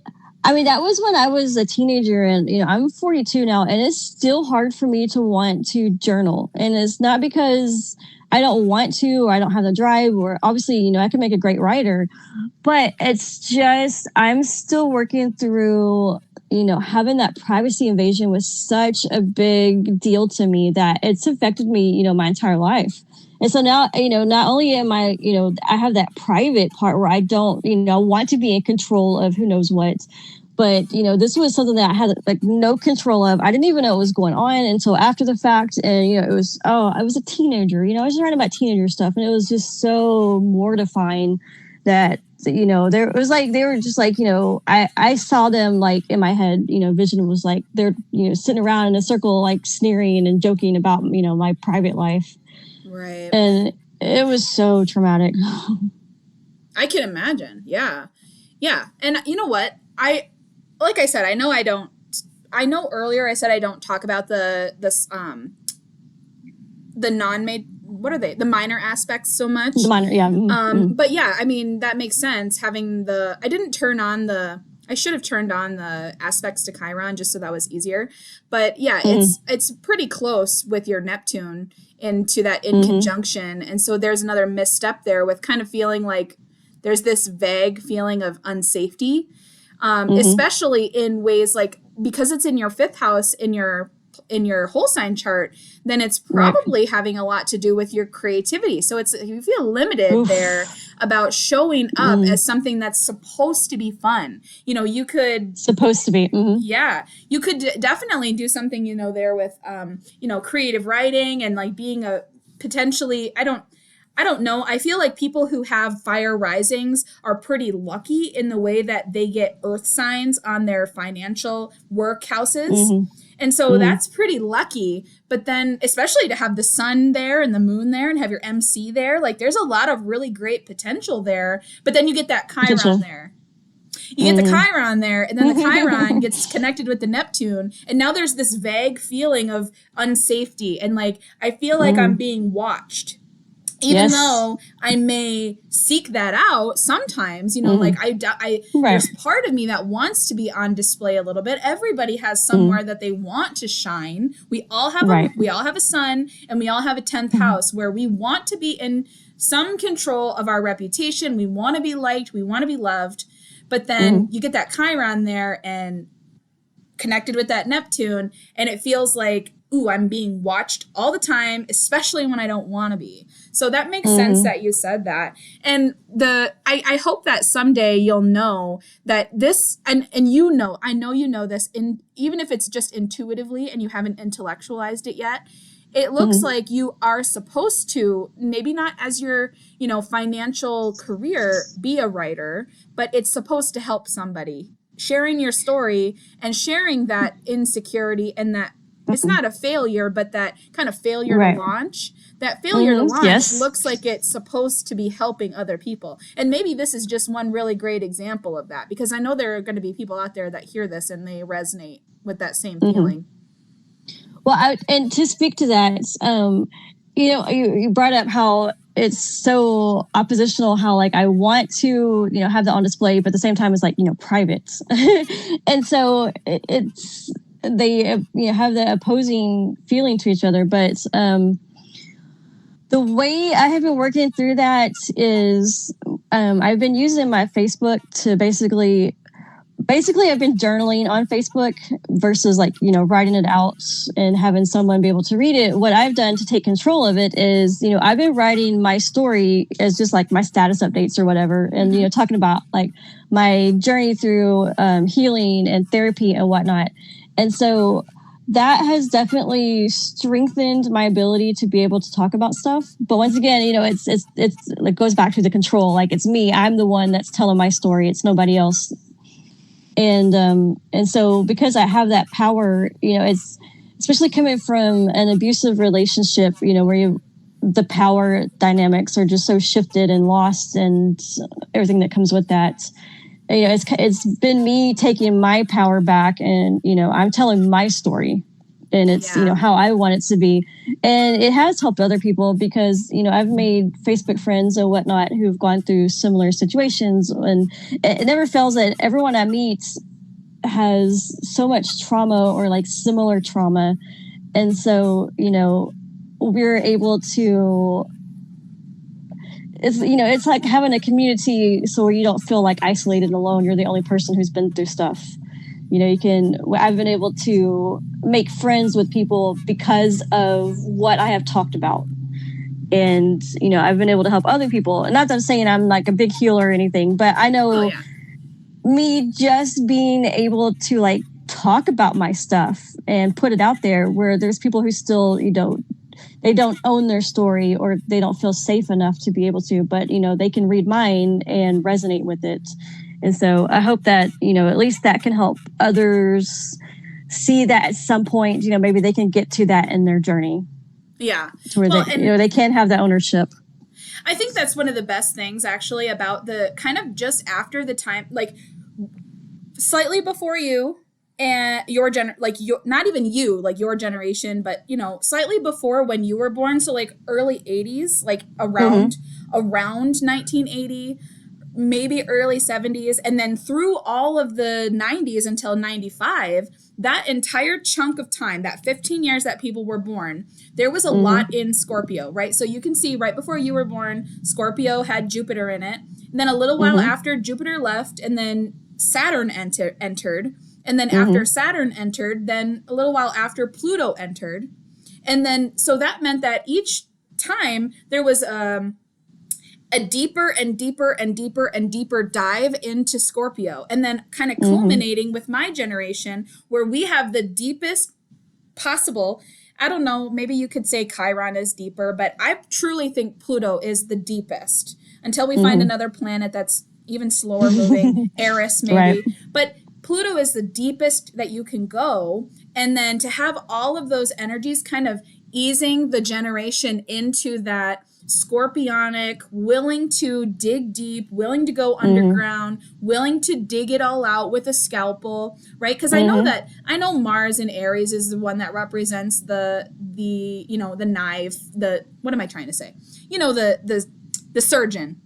I mean, that was when I was a teenager, and, you know, I'm 42 now, and it's still hard for me to want to journal. And it's not because I don't want to, or I don't have the drive, or obviously, you know, I can make a great writer, but it's just, I'm still working through, you know, having that privacy invasion was such a big deal to me that it's affected me, you know, my entire life. And so now, you know, not only am I, you know, I have that private part where I don't, you know, want to be in control of who knows what, but, you know, this was something that I had like no control of. I didn't even know what was going on until after the fact. And, you know, it was, I was a teenager, you know, I was writing about teenager stuff, and it was just so mortifying that, you know, there it was like, they were just like, you know, I saw them like in my head, you know, vision was like, they're, you know, sitting around in a circle, like sneering and joking about, you know, my private life. Right. And it was so traumatic. I can imagine. Yeah. Yeah. And you know what? Like I said, I know earlier I said I don't talk about the non-made, what are they? The minor aspects so much. The minor, yeah. But yeah, I mean, that makes sense. I should have turned on the aspects to Chiron just so that was easier. But yeah, it's pretty close with your Neptune into that in conjunction. And so there's another misstep there with kind of feeling like there's this vague feeling of unsafety, especially in ways like, because it's in your fifth house in your whole sign chart, then it's probably having a lot to do with your creativity. So you feel limited there about showing up as something that's supposed to be fun. You know, you could yeah, you could definitely do something, you know, there with you know, creative writing and like being a potentially, I don't know. I feel like people who have fire risings are pretty lucky in the way that they get earth signs on their financial work houses. And so that's pretty lucky. But then especially to have the sun there and the moon there and have your MC there, like there's a lot of really great potential there. But then you get that Chiron there. You get the Chiron there, and then the Chiron gets connected with the Neptune. And now there's this vague feeling of unsafety. And like, I feel like I'm being watched. Even though I may seek that out sometimes, you know, like there's part of me that wants to be on display a little bit. Everybody has somewhere that they want to shine. We all have a sun, and we all have a 10th house where we want to be in some control of our reputation. We want to be liked. We want to be loved. But then you get that Chiron there and connected with that Neptune, and it feels like, ooh, I'm being watched all the time, especially when I don't want to be. So that makes sense that you said that. And I hope that someday you'll know that this, and you know, I know you know this, even if it's just intuitively and you haven't intellectualized it yet, it looks like you are supposed to, maybe not as your, financial career, be a writer, but it's supposed to help somebody. Sharing your story and sharing that insecurity and that it's not a failure, but that kind of failure to launch. That failure to launch looks like it's supposed to be helping other people. And maybe this is just one really great example of that, because I know there are going to be people out there that hear this and they resonate with that same feeling. Well, and to speak to that, you brought up how it's so oppositional, how like I want to, have that on display, but at the same time it's like, private. And so they have the opposing feeling to each other. But the way I have been working through that is I've been using my Facebook to basically I've been journaling on Facebook versus writing it out and having someone be able to read it. What I've done to take control of it is, I've been writing my story as just like my status updates or whatever. And, talking about like my journey through healing and therapy and whatnot. And so that has definitely strengthened my ability to be able to talk about stuff. But once again, it goes back to the control. Like it's me, I'm the one that's telling my story. It's nobody else. And so because I have that power, it's especially coming from an abusive relationship, where the power dynamics are just so shifted and lost and everything that comes with that. It's been me taking my power back and, I'm telling my story and it's, how I want it to be. And it has helped other people because, I've made Facebook friends and whatnot who've gone through similar situations, and it never fails that everyone I meet has so much trauma or like similar trauma. And so, we're able to, it's like having a community so you don't feel like isolated and alone. You're the only person who's been through stuff. I've been able to make friends with people because of what I have talked about. And, I've been able to help other people. And not that I'm saying I'm like a big healer or anything, but I know me just being able to like talk about my stuff and put it out there, where there's people who still, they don't own their story or they don't feel safe enough to be able to, but, they can read mine and resonate with it. And so I hope that, at least that can help others see that at some point, maybe they can get to that in their journey. Yeah. To where they can have that ownership. I think that's one of the best things actually about the kind of just after the time, like slightly before you and your not even you, like your generation, but slightly before when you were born. So like early 80s, like around 1980, maybe early 70s, and then through all of the 90s until 95, that entire chunk of time, that 15 years that people were born, there was a lot in Scorpio, right? So you can see right before you were born, Scorpio had Jupiter in it. And then a little while after, Jupiter left, and then Saturn entered. And then after Saturn entered, then a little while after, Pluto entered. And then, so that meant that each time there was a deeper and deeper and deeper and deeper dive into Scorpio. And then kind of culminating with my generation, where we have the deepest possible, I don't know, maybe you could say Chiron is deeper, but I truly think Pluto is the deepest until we find another planet that's even slower moving, Eris maybe. Right. But Pluto is the deepest that you can go. And then to have all of those energies kind of easing the generation into that Scorpionic, willing to dig deep, willing to go underground, willing to dig it all out with a scalpel, right? Because I know Mars in Aries is the one that represents the knife, what am I trying to say? The surgeon.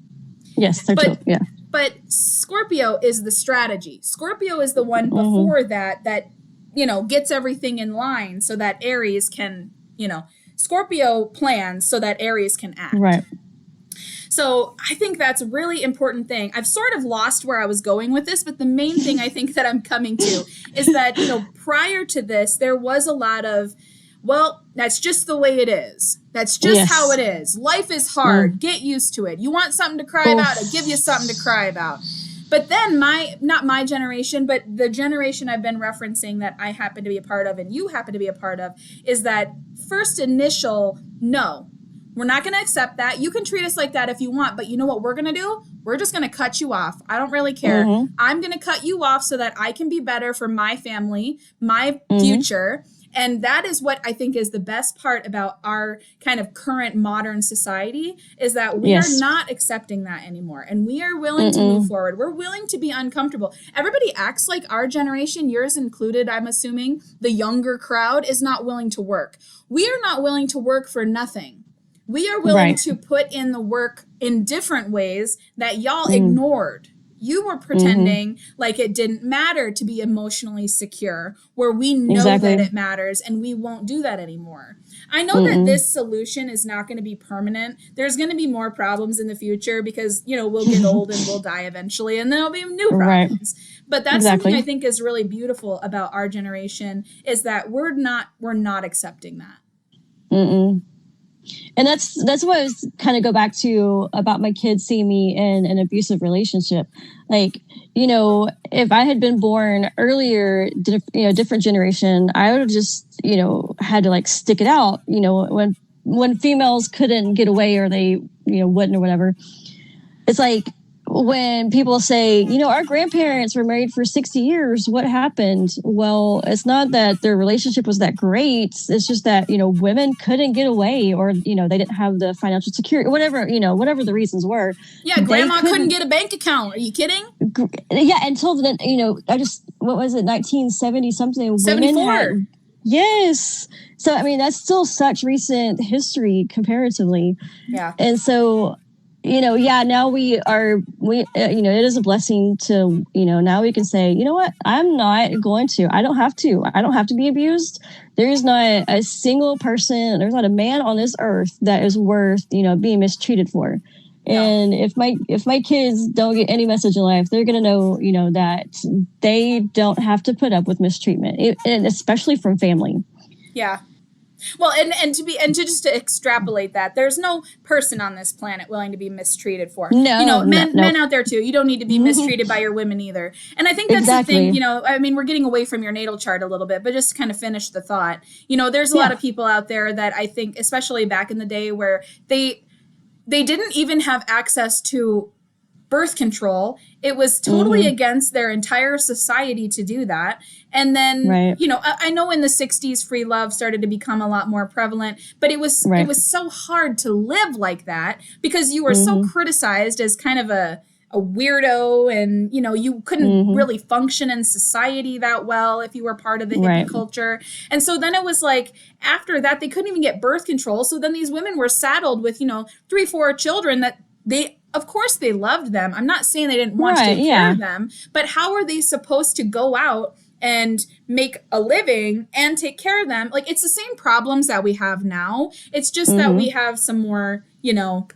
Yes, yeah. But Scorpio is the strategy. Scorpio is the one before that gets everything in line so that Aries can, Scorpio plans so that Aries can act. Right. So I think that's a really important thing. I've sort of lost where I was going with this, but the main thing I think that I'm coming to is that, prior to this, there was a lot of, well, that's just the way it is. That's just how it is. Life is hard. Get used to it. You want something to cry about? I'll give you something to cry about. But then not my generation, but the generation I've been referencing that I happen to be a part of and you happen to be a part of is that first initial, no, we're not going to accept that. You can treat us like that if you want, but you know what we're going to do? We're just going to cut you off. I don't really care. I'm going to cut you off so that I can be better for my family, my future. And that is what I think is the best part about our kind of current modern society is that we are not accepting that anymore. And we are willing to move forward. We're willing to be uncomfortable. Everybody acts like our generation, yours included, I'm assuming, the younger crowd is not willing to work. We are not willing to work for nothing. We are willing to put in the work in different ways that y'all ignored. You were pretending like it didn't matter to be emotionally secure, where we know that it matters, and we won't do that anymore. I know that this solution is not going to be permanent. There's going to be more problems in the future because, you know, we'll get old and we'll die eventually, and there'll be new problems. But that's something I think is really beautiful about our generation is that we're not accepting that. And that's what I was kind of go back to about my kids seeing me in an abusive relationship. Like, you know, if I had been born earlier, different generation, I would have just, you know, had to like stick it out. You know, when females couldn't get away or they, you know, wouldn't or whatever. It's like when people say, you know, our grandparents were married for 60 years. What happened? Well, it's not that their relationship was that great. It's just that, you know, women couldn't get away or, you know, they didn't have the financial security, whatever the reasons were. Yeah. Grandma couldn't get a bank account. Are you kidding? Yeah. Until then, you know, what was it? 1970 something. 74. Yes. So, I mean, that's still such recent history comparatively. Yeah. And so, you know, now we you know, it is a blessing to, you know, now we can say, you know what, I don't have to be abused. There's not a single person, there's not a man on this earth that is worth, you know, being mistreated for. And if my kids don't get any message in life, they're going to know, you know, that they don't have to put up with mistreatment, and especially from family. Yeah. Well, and to extrapolate that, there's no person on this planet willing to be mistreated for. No, you know, men out there too. You don't need to be mistreated by your women either. And I think that's the thing, you know, I mean, we're getting away from your natal chart a little bit, but just to kind of finish the thought, you know, there's a lot of people out there that I think, especially back in the day where they didn't even have access to birth control. It was totally against their entire society to do that. And then, you know, I know in the 60s, free love started to become a lot more prevalent, but it was so hard to live like that because you were so criticized as kind of a weirdo, and, you know, you couldn't really function in society that well if you were part of the hippie culture. And so then it was like, after that, they couldn't even get birth control. So then these women were saddled with, you know, 3-4 children that of course they loved them. I'm not saying they didn't want to take care of them, but how are they supposed to go out and make a living and take care of them? Like, it's the same problems that we have now. It's just that we have some more, you know,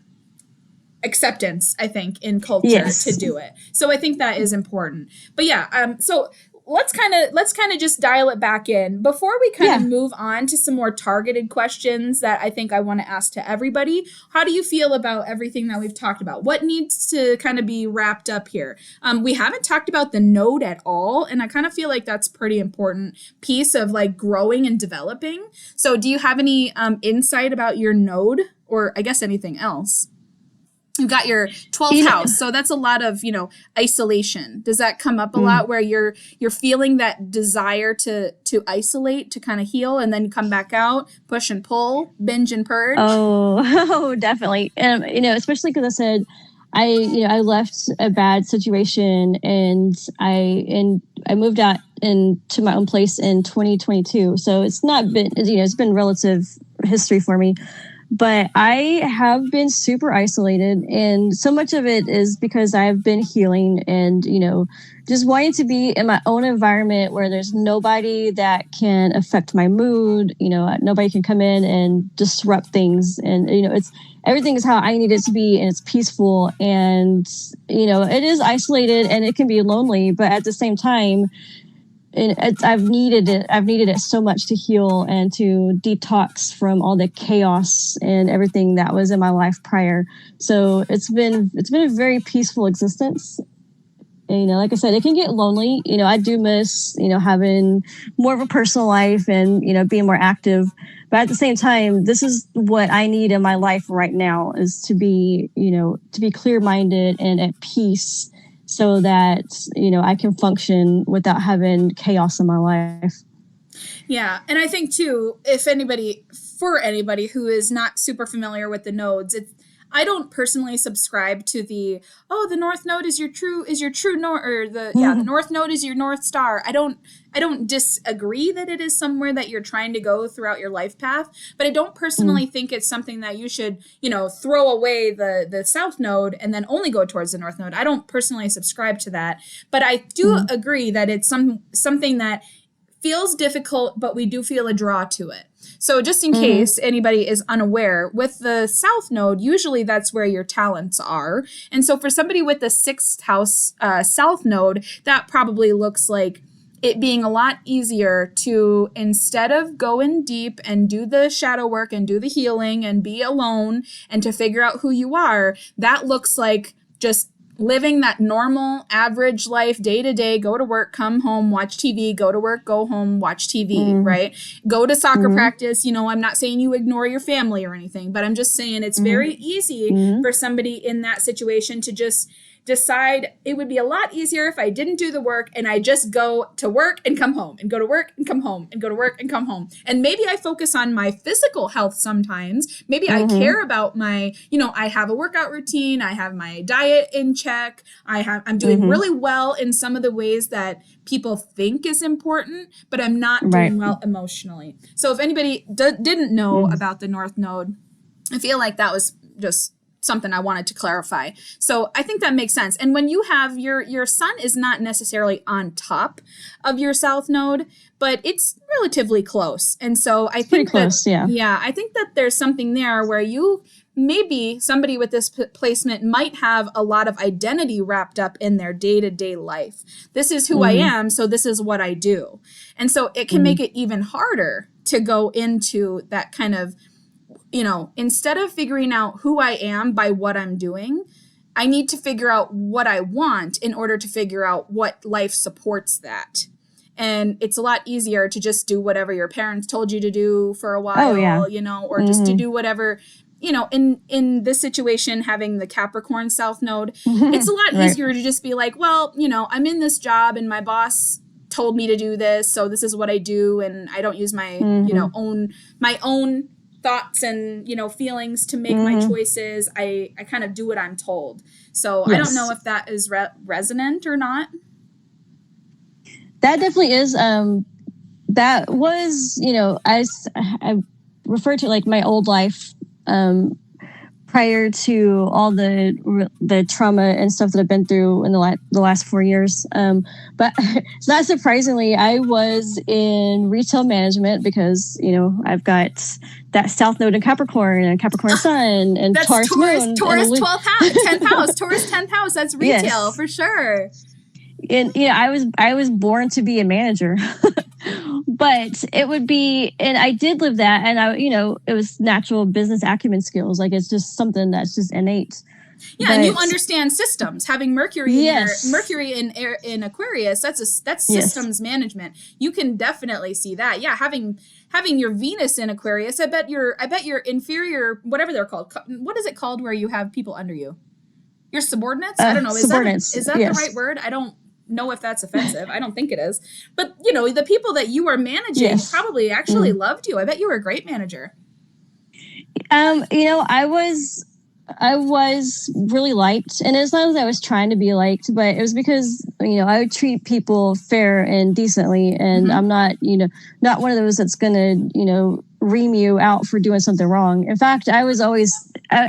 acceptance, I think, in culture to do it. So I think that is important. But yeah, so let's kind of just dial it back in before we kind of move on to some more targeted questions that I think I want to ask to everybody. How do you feel about everything that we've talked about? What needs to kind of be wrapped up here? We haven't talked about the node at all, and I kind of feel like that's a pretty important piece of like growing and developing. So do you have any insight about your node, or I guess anything else? You've got your 12th house, so that's a lot of, you know, isolation. Does that come up a lot where you're feeling that desire to isolate, to kind of heal, and then come back out, push and pull, binge and purge? Oh, definitely. You know, especially because I said I left a bad situation, and I moved out into my own place in 2022. So it's not been, you know, it's been relative history for me. But I have been super isolated, and so much of it is because I've been healing and, you know, just wanting to be in my own environment where there's nobody that can affect my mood. You know, nobody can come in and disrupt things. And, you know, everything is how I need it to be, and it's peaceful. And, you know, it is isolated and it can be lonely, but at the same time, I've needed it so much to heal and to detox from all the chaos and everything that was in my life prior. So it's been a very peaceful existence. And, like I said, it can get lonely. I do miss, having more of a personal life and, being more active. But at the same time, this is what I need in my life right now, is to be clear-minded and at peace, so that, I can function without having chaos in my life. Yeah. And I think too, for anybody who is not super familiar with the nodes, I don't personally subscribe to the North Node is your true north, or the North Node is your North Star. I don't disagree that it is somewhere that you're trying to go throughout your life path, but I don't personally think it's something that you should, throw away the South Node and then only go towards the North Node. I don't personally subscribe to that, but I do agree that it's something that feels difficult, but we do feel a draw to it. So just in case anybody is unaware, with the South Node, usually that's where your talents are. And so for somebody with the 6th house South Node, that probably looks like it being a lot easier to, instead of go in deep and do the shadow work and do the healing and be alone and to figure out who you are, that looks like just living that normal average life, day to day, go to work, come home, watch TV, go to work, go home, watch TV, right? Go to soccer practice. I'm not saying you ignore your family or anything, but I'm just saying it's very easy for somebody in that situation to just decide it would be a lot easier if I didn't do the work and I just go to work and come home and go to work and come home and go to work and come home. And maybe I focus on my physical health sometimes. Maybe I care about my, I have a workout routine. I have my diet in check. I'm doing really well in some of the ways that people think is important, but I'm not doing well emotionally. So if anybody didn't know about the North Node, I feel like that was just something I wanted to clarify. So I think that makes sense. And when you have your sun is not necessarily on top of your South Node, but it's relatively close. And so I think close, I think that there's something there where maybe somebody with this placement might have a lot of identity wrapped up in their day-to-day life. This is who I am, so this is what I do. And so it can make it even harder to go into that kind of, instead of figuring out who I am by what I'm doing, I need to figure out what I want in order to figure out what life supports that. And it's a lot easier to just do whatever your parents told you to do for a while, or just to do whatever, in this situation, having the Capricorn South Node, it's a lot easier to just be like, well, I'm in this job and my boss told me to do this, so this is what I do, and I don't use my, my own thoughts and feelings to make my choices. I kind of do what I'm told. So I don't know if that is resonant or not. That definitely is. That was, I refer to like my old life prior to all the trauma and stuff that I've been through in the last 4 years. But not surprisingly, I was in retail management because, I've got that South Node in Capricorn and Capricorn Sun and that's Taurus Moon. Taurus 12th house, 10th house, Taurus 10th house. That's retail for sure. And I was born to be a manager, but it would be, and I did live that, and it was natural business acumen skills. Like it's just something that's just innate. Yeah, and you understand systems. Having Mercury in Aquarius, that's systems management. You can definitely see that. Yeah, having your Venus in Aquarius, I bet your inferior, whatever they're called. What is it called where you have people under you? Your subordinates? I don't know. Is that the right word? I don't know if that's offensive. I don't think it is. But the people that you are managing probably actually loved you. I bet you were a great manager. I was really liked, and it's not that I was trying to be liked, but it was because, I would treat people fair and decently, and I'm not, not one of those that's going to, ream you out for doing something wrong. In fact, I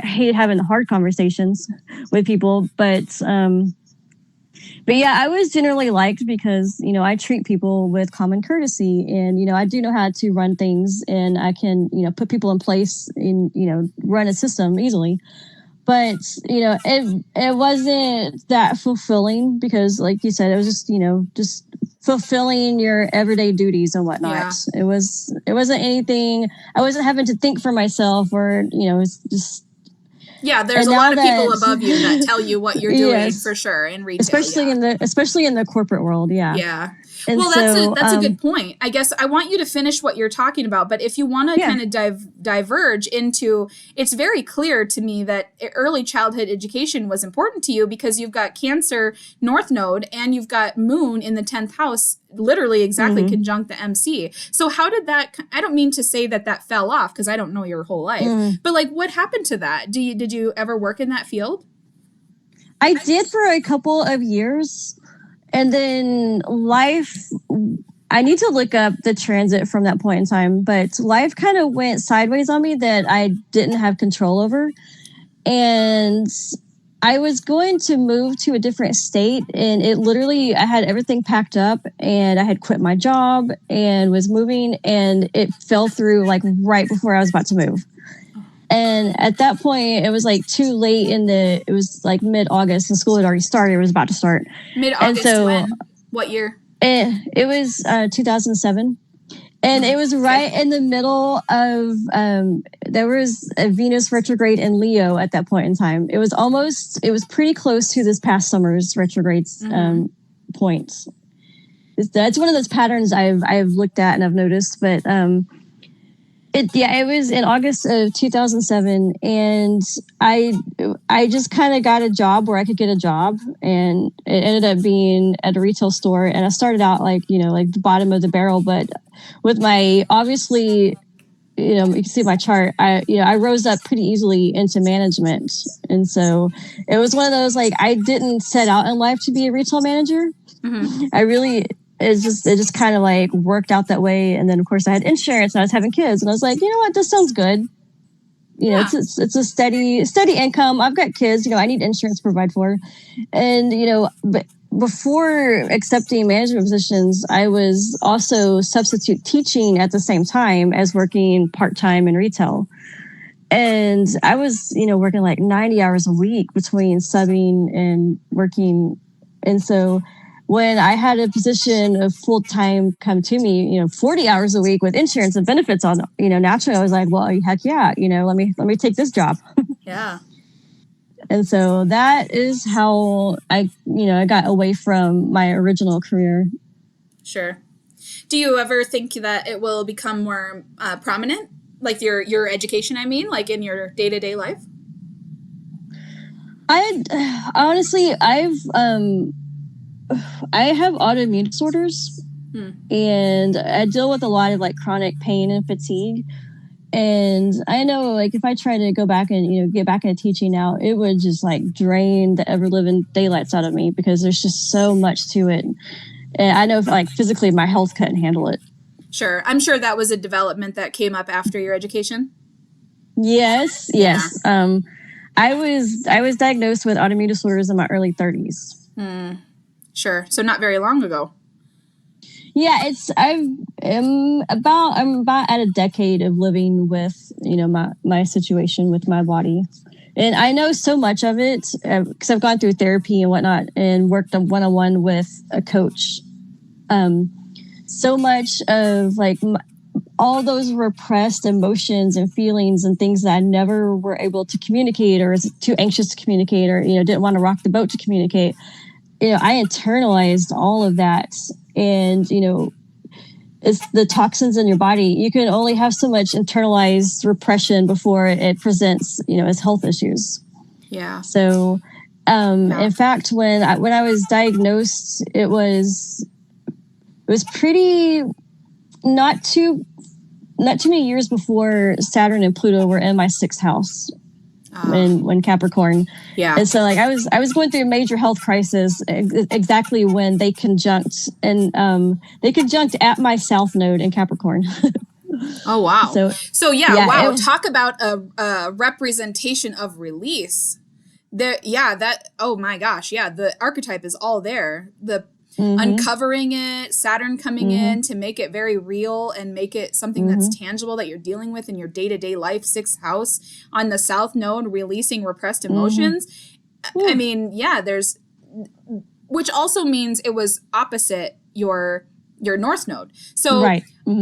hate having hard conversations with people, but yeah, I was generally liked because, I treat people with common courtesy, and, I do know how to run things, and I can, put people in place and, run a system easily. But, it wasn't that fulfilling because, like you said, it was just, just fulfilling your everyday duties and whatnot. Yeah. It wasn't anything, I wasn't having to think for myself or, it's just, Yeah, there's a lot of people above you that tell you what you're doing for sure in retail. Especially in the corporate world, yeah. Yeah. And well, that's a good point. I guess I want you to finish what you're talking about, but if you want to kind of diverge into, it's very clear to me that early childhood education was important to you because you've got Cancer North Node and you've got Moon in the 10th house, literally exactly conjunct the MC. So how did that, I don't mean to say that fell off because I don't know your whole life, but like what happened to that? Did you ever work in that field? I did for a couple of years. And then life, I need to look up the transit from that point in time, but life kind of went sideways on me that I didn't have control over. And I was going to move to a different state, and it literally, I had everything packed up and I had quit my job and was moving, and it fell through like right before I was about to move. And at that point, it was like too late it was like mid-August and school had already started. It was about to start. Mid-August when? What year? It was 2007. And it was right in the middle of, there was a Venus retrograde in Leo at that point in time. It was pretty close to this past summer's retrogrades point. That's one of those patterns I've looked at and I've noticed, but it was in August of 2007, and I just kind of got a job where I could get a job, and it ended up being at a retail store. And I started out like the bottom of the barrel, but with my obviously, you can see my chart. I rose up pretty easily into management, and so it was one of those like I didn't set out in life to be a retail manager. It just kind of like worked out that way. And then of course I had insurance and I was having kids and I was like, you know what, this sounds good. It's a steady income. I've got kids, I need insurance to provide for. And, but before accepting management positions, I was also substitute teaching at the same time as working part-time in retail. And I was, working like 90 hours a week between subbing and working. And so when I had a position of full-time come to me, 40 hours a week with insurance and benefits on, naturally I was like, well, heck yeah, let me take this job. Yeah. And so that is how I got away from my original career. Sure. Do you ever think that it will become more prominent? Like your education, I mean, like in your day-to-day life? I have autoimmune disorders and I deal with a lot of like chronic pain and fatigue. And I know like if I try to go back and, get back into teaching now, it would just like drain the ever living daylights out of me because there's just so much to it. And I know like physically my health couldn't handle it. Sure. I'm sure that was a development that came up after your education. Yes. Yeah. I was diagnosed with autoimmune disorders in my early 30s. Sure. So not very long ago. Yeah, I'm about at a decade of living with, my situation with my body. And I know so much of it because I've gone through therapy and whatnot and worked one-on-one with a coach. So much of like all those repressed emotions and feelings and things that I never were able to communicate or was too anxious to communicate or, didn't want to rock the boat to communicate. I internalized all of that. And, it's the toxins in your body. You can only have so much internalized repression before it presents, as health issues. Yeah. So, in fact, when I was diagnosed, it was pretty not too many years before Saturn and Pluto were in my 6th house. When Capricorn. Yeah. And so like I was going through a major health crisis exactly when they conjunct at my South Node in Capricorn. Oh, wow. So yeah, wow. Talk about a representation of release. Oh my gosh. Yeah. The archetype is all there. The uncovering it, Saturn coming in to make it very real and make it something that's tangible that you're dealing with in your day-to-day life. 6th house on the South Node, releasing repressed emotions. I mean, yeah, which also means it was opposite your North Node. So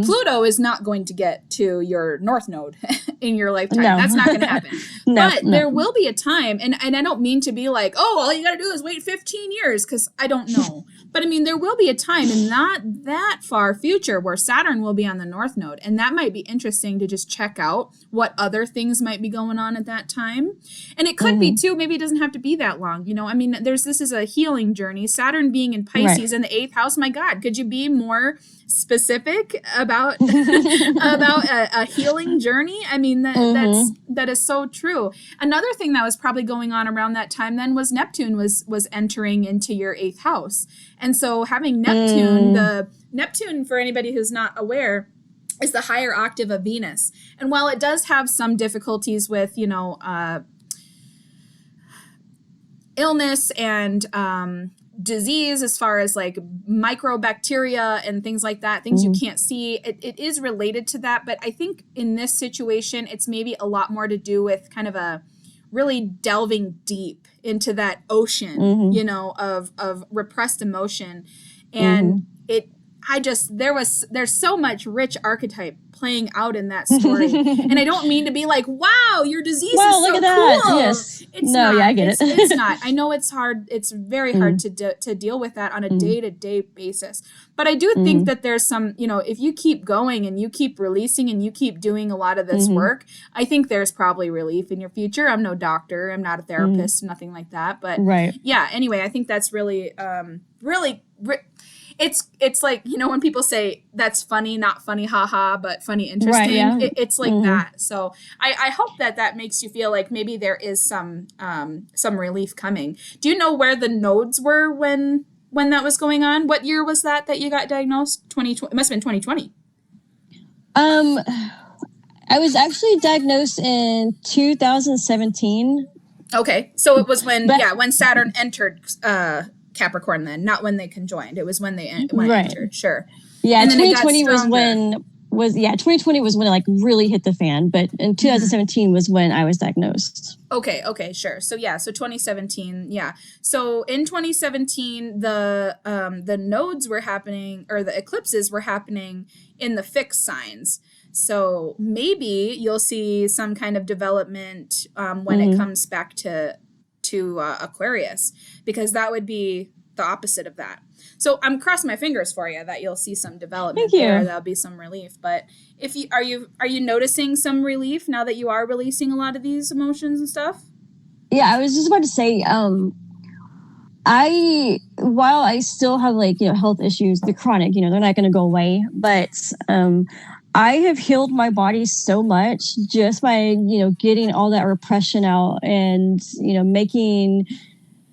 Pluto is not going to get to your north node in your lifetime. No. That's not going to happen. But there will be a time, and I don't mean to be like, oh, all you got to do is wait 15 years, because I don't know. But I mean, there will be a time in not that far future where Saturn will be on the north node. And that might be interesting to just check out what other things might be going on at that time. And it could be too, maybe it doesn't have to be that long. You know, I mean, this is a healing journey. Saturn being in Pisces in the 8th house, my God, could you be more specific about a healing journey? I mean, that is so true. Another thing that was probably going on around that time then was Neptune was entering into your 8th house. And so having Neptune, for anybody who's not aware, is the higher octave of Venus. And while it does have some difficulties with, you know, illness and disease, as far as like microbacteria and things like that, things you can't see, it is related to that. But I think in this situation, it's maybe a lot more to do with kind of a really delving deep into that ocean, you know, of repressed emotion. And there's so much rich archetype playing out in that story. And I don't mean to be like, wow, your disease is so look at cool. That. Yes. It's not. Yeah, I get it. It's not. I know it's hard. It's very hard to deal with that on a day-to-day basis. But I do think that there's some, you know, if you keep going and you keep releasing and you keep doing a lot of this work, I think there's probably relief in your future. I'm no doctor. I'm not a therapist, nothing like that. But yeah, anyway, I think that's really, it's like, you know, when people say that's funny, not funny, haha, but funny, interesting, it's like that. So I hope that makes you feel like maybe there is some relief coming. Do you know where the nodes were when that was going on? What year was that you got diagnosed? 2020. It must have been 2020. I was actually diagnosed in 2017. Okay. So it was when Saturn entered Capricorn, then, not when they conjoined. It was when they entered. Sure. Yeah, and 2020 was when 2020 was when it like really hit the fan, but in 2017 was when I was diagnosed. Okay, sure. So 2017, So in 2017, the nodes were happening, or the eclipses were happening in the fixed signs. So maybe you'll see some kind of development when it comes back to Aquarius, because that would be the opposite of that. So I'm crossing my fingers for you that you'll see some development there. There'll be some relief. But if you are you noticing some relief now that you are releasing a lot of these emotions and stuff? Yeah, I was just about to say, while I still have like, you know, health issues, the chronic, you know, they're not going to go away, but I have healed my body so much just by, you know, getting all that repression out and, you know,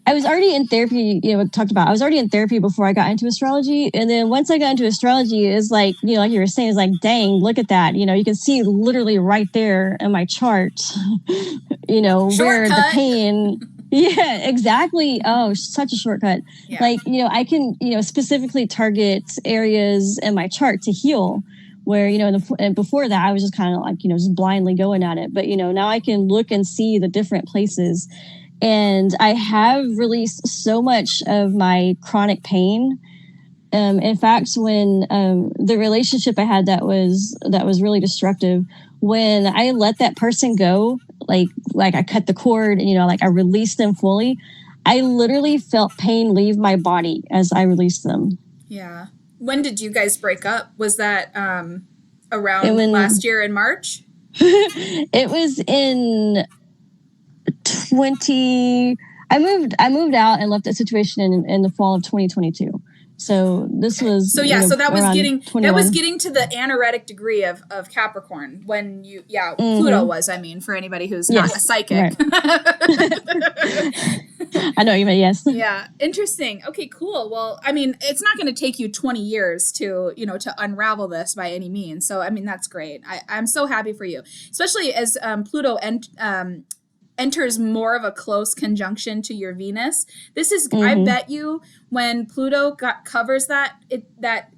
I was already in therapy, you know, I was already in therapy before I got into astrology. And then once I got into astrology, it's like, you know, like you were saying, it's like, dang, look at that. You know, you can see literally right there in my chart, you know, where the pain. Yeah, exactly. Oh, such a shortcut. Yeah. Like, you know, I can, you know, specifically target areas in my chart to heal. Where, you know, and before that, I was just kind of like, you know, just blindly going at it. But, you know, now I can look and see the different places. And I have released so much of my chronic pain. In fact, when the relationship I had that was really destructive, when I let that person go, like I cut the cord and, you know, like I released them fully, I literally felt pain leave my body as I released them. Yeah. When did you guys break up? Was that around last year in March? It was in 20. I moved out and left that situation in the fall of 2022. So this was so that was getting to the anoretic degree of Capricorn when you Pluto was, I mean, for anybody who's not a psychic. I know you meant, yes. Yeah, interesting. Okay, cool. Well, I mean, it's not going to take you 20 years to unravel this by any means. So I mean, that's great. I'm so happy for you, especially as Pluto enters more of a close conjunction to your Venus. This is, I bet you, when Pluto covers that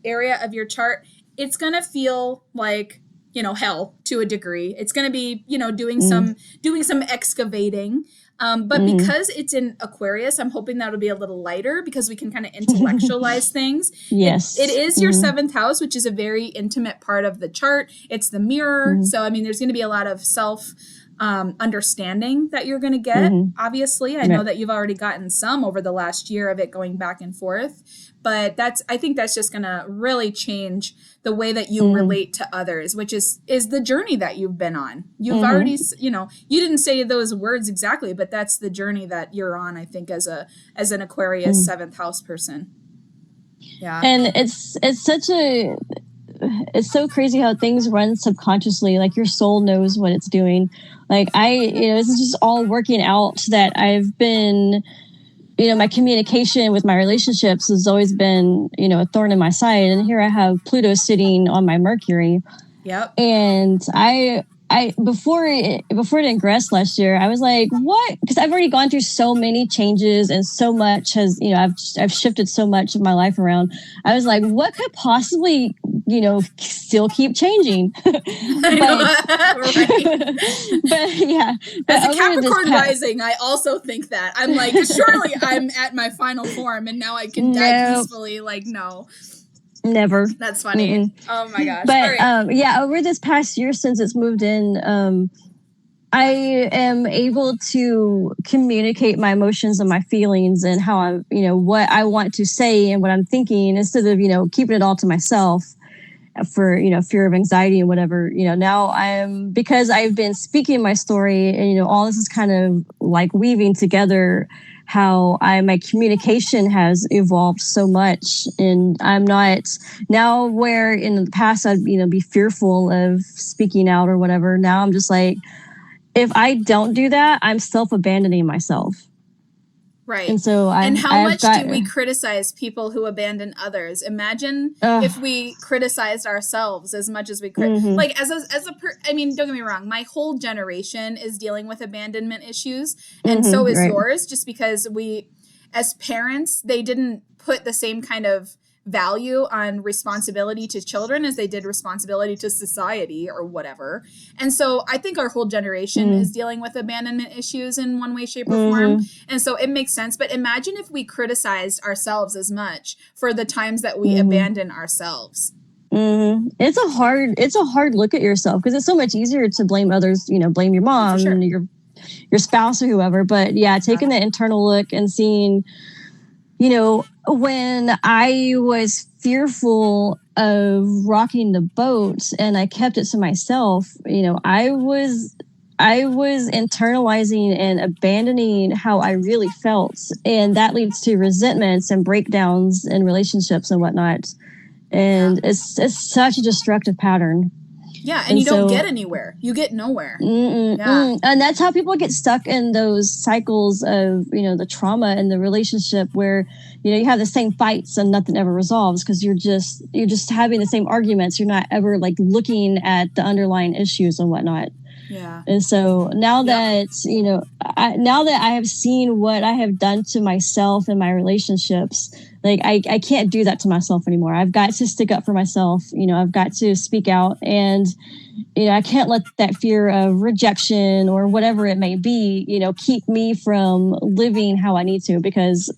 area of your chart, it's gonna feel like, you know, hell to a degree. It's gonna be, you know, doing some excavating. But because it's in Aquarius, I'm hoping that'll be a little lighter because we can kind of intellectualize things. Yes. It is your seventh house, which is a very intimate part of the chart. It's the mirror. So, I mean, there's going to be a lot of self understanding that you're going to get. Obviously, I know that you've already gotten some over the last year of it going back and forth, but I think that's just going to really change the way that you relate to others, which is the journey that you've been on. You've already, you didn't say those words exactly, but that's the journey that you're on, I think, as an Aquarius seventh house person. Yeah. And it's so crazy how things run subconsciously. Like your soul knows what it's doing. Like this is just all working out that I've been, my communication with my relationships has always been, a thorn in my side. And here I have Pluto sitting on my Mercury. Yep. And I before it ingressed last year, I was like, what? Because I've already gone through so many changes and so much has, I've shifted so much of my life around. I was like, what could possibly, still keep changing? But yeah. As a Capricorn rising, I also think that. I'm like, surely I'm at my final form and now I can die peacefully. Like, no. Never. That's funny. Oh my gosh. But over this past year since it's moved in, I am able to communicate my emotions and my feelings and how I'm, what I want to say and what I'm thinking instead of, keeping it all to myself for, fear of anxiety and whatever. Now because I've been speaking my story and, all this is kind of like weaving together how my communication has evolved so much, and I'm not now where in the past I'd be fearful of speaking out or whatever. Now I'm just like, if I don't do that, I'm self-abandoning myself. Right. And so how much do we criticize people who abandon others? Imagine if we criticized ourselves as much as we like I mean, don't get me wrong, my whole generation is dealing with abandonment issues, and so is yours, just because we as parents, they didn't put the same kind of value on responsibility to children as they did responsibility to society or whatever. And so I think our whole generation is dealing with abandonment issues in one way, shape, or form. And so it makes sense. But imagine if we criticized ourselves as much for the times that we abandon ourselves. It's a hard look at yourself because it's so much easier to blame others, blame your mom and your spouse or whoever. But yeah, taking the internal look and seeing, when I was fearful of rocking the boat and I kept it to myself, I was internalizing and abandoning how I really felt. And that leads to resentments and breakdowns in relationships and whatnot. And it's such a destructive pattern. Yeah, and you don't get anywhere. You get nowhere. And that's how people get stuck in those cycles of, the trauma in the relationship where, you have the same fights and nothing ever resolves because you're just having the same arguments. You're not ever like looking at the underlying issues and whatnot. Yeah. And so now that, now that I have seen what I have done to myself and my relationships, like I can't do that to myself anymore. I've got to stick up for myself. I've got to speak out, and, I can't let that fear of rejection or whatever it may be, keep me from living how I need to, because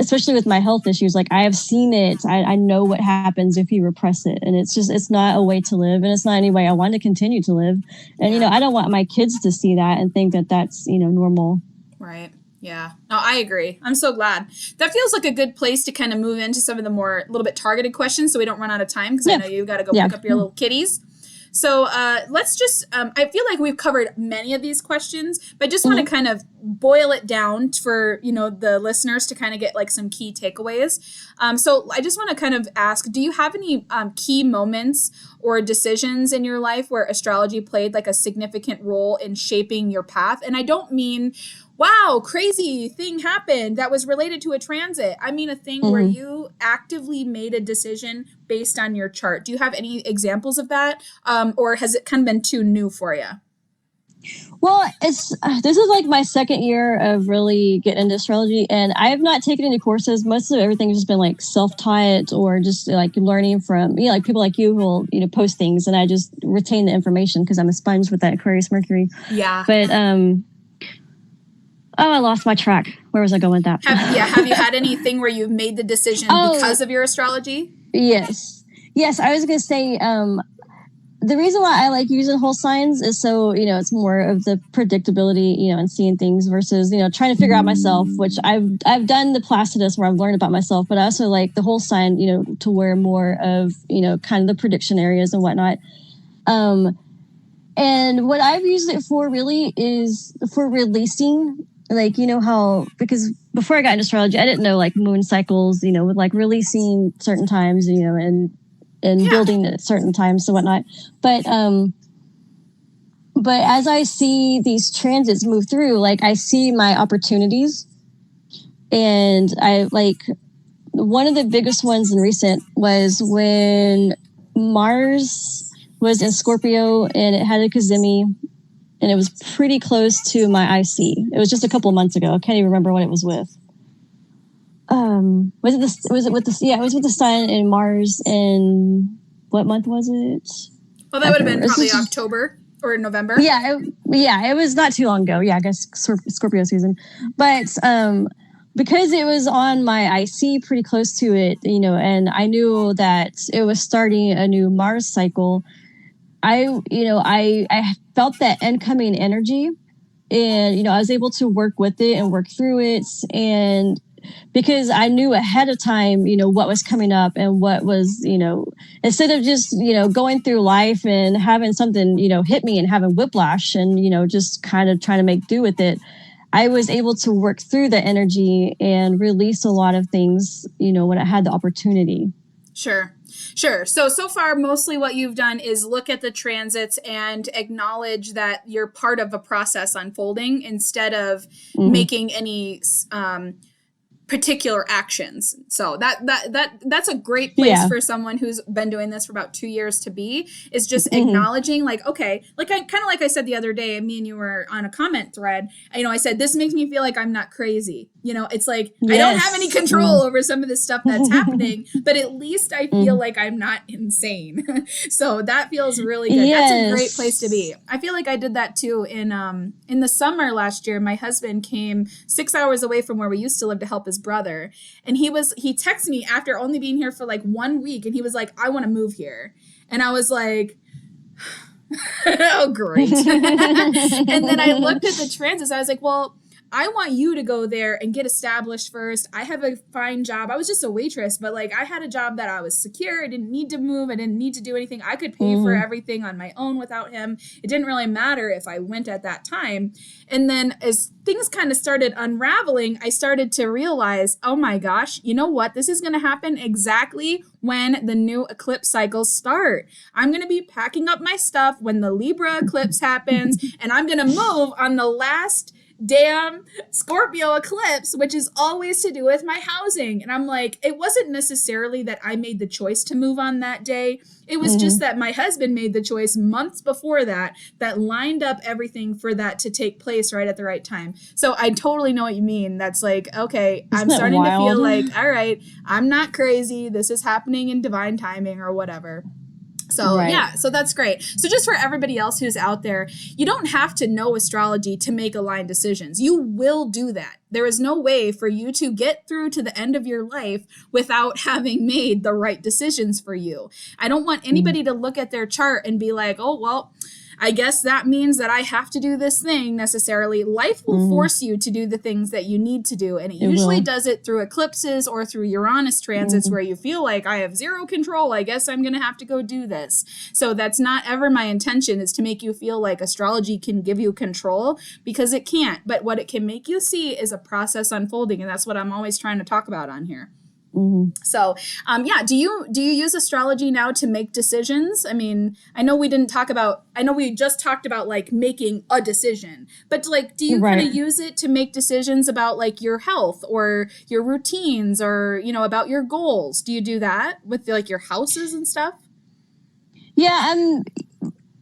especially with my health issues, like I have seen it. I know what happens if you repress it, and it's not a way to live, and it's not any way I want to continue to live. And, I don't want my kids to see that and think that that's, normal. Right. Yeah. No, I agree. I'm so glad. That feels like a good place to kind of move into some of the more little bit targeted questions so we don't run out of time, because I know you've got to go pick up your little kitties. So let's just, I feel like we've covered many of these questions, but I just want to kind of boil it down for, the listeners to kind of get like some key takeaways. So I just want to kind of ask, do you have any key moments or decisions in your life where astrology played like a significant role in shaping your path? And I don't mean, wow, crazy thing happened that was related to a transit. I mean a thing where you actively made a decision based on your chart. Do you have any examples of that? Or has it kind of been too new for you? Well, this is like my second year of really getting into astrology, and I have not taken any courses. Most of everything has just been like self-taught or just like learning from, like people like you who will, post things, and I just retain the information because I'm a sponge with that Aquarius Mercury. Yeah. But, Oh, I lost my track. Where was I going with that? Have you had anything where you've made the decision because of your astrology? Yes. I was going to say, the reason why I like using whole signs is so, it's more of the predictability, and seeing things versus, trying to figure out myself, which I've done the Placidus where I've learned about myself, but I also like the whole sign, to where more of, kind of the prediction areas and whatnot. And what I've used it for really is for releasing, like, how, because before I got into astrology, I didn't know like moon cycles, with like releasing certain times, and building at certain times and whatnot. But as I see these transits move through, like I see my opportunities, and I like one of the biggest ones in recent was when Mars was in Scorpio and it had a Kazemi, and it was pretty close to my IC. It was just a couple of months ago. I can't even remember what it was with. Was it with the sun and Mars, and what month was it? Well, that would have been probably October or November. It was not too long ago. Yeah, I guess Scorpio season. But because it was on my IC pretty close to it, and I knew that it was starting a new Mars cycle, I felt that incoming energy, and I was able to work with it and work through it, and because I knew ahead of time, what was coming up and what was, instead of just, going through life and having something, hit me and having whiplash and, just kind of trying to make do with it, I was able to work through the energy and release a lot of things, when I had the opportunity. Sure. So far, mostly what you've done is look at the transits and acknowledge that you're part of a process unfolding instead of making any particular actions. So that's a great place for someone who's been doing this for about 2 years to be, is just acknowledging like, okay, like I said the other day, me and you were on a comment thread, I said, this makes me feel like I'm not crazy. It's like, I don't have any control over some of the stuff that's happening, but at least I feel like I'm not insane. So that feels really good. Yes. That's a great place to be. I feel like I did that too in the summer last year. My husband came 6 hours away from where we used to live to help his brother. And he texted me after only being here for like 1 week, and he was like, I want to move here. And I was like, oh, great. And then I looked at the transits. I was like, well, I want you to go there and get established first. I have a fine job. I was just a waitress, but like I had a job that I was secure. I didn't need to move. I didn't need to do anything. I could pay for everything on my own without him. It didn't really matter if I went at that time. And then as things kind of started unraveling, I started to realize, oh my gosh, you know what? This is going to happen exactly when the new eclipse cycles start. I'm going to be packing up my stuff when the Libra eclipse happens, and I'm going to move on the last damn Scorpio eclipse, which is always to do with my housing. And I'm like, it wasn't necessarily that I made the choice to move on that day. It was just that my husband made the choice months before that lined up everything for that to take place right at the right time. So I totally know what you mean. That's like, okay, I'm starting to feel like, all right, I'm not crazy. This is happening in divine timing or whatever. So so that's great. So just for everybody else who's out there, you don't have to know astrology to make aligned decisions. You will do that. There is no way for you to get through to the end of your life without having made the right decisions for you. I don't want anybody to look at their chart and be like, oh, well, I guess that means that I have to do this thing necessarily. Life will force you to do the things that you need to do. And it usually does it through eclipses or through Uranus transits where you feel like I have zero control. I guess I'm going to have to go do this. So that's not ever my intention, is to make you feel like astrology can give you control, because it can't. But what it can make you see is a process unfolding. And that's what I'm always trying to talk about on here. So, do you use astrology now to make decisions? I mean, I know we just talked about like making a decision, but like, do you kind of use it to make decisions about like your health or your routines or, about your goals? Do you do that with like your houses and stuff? Yeah,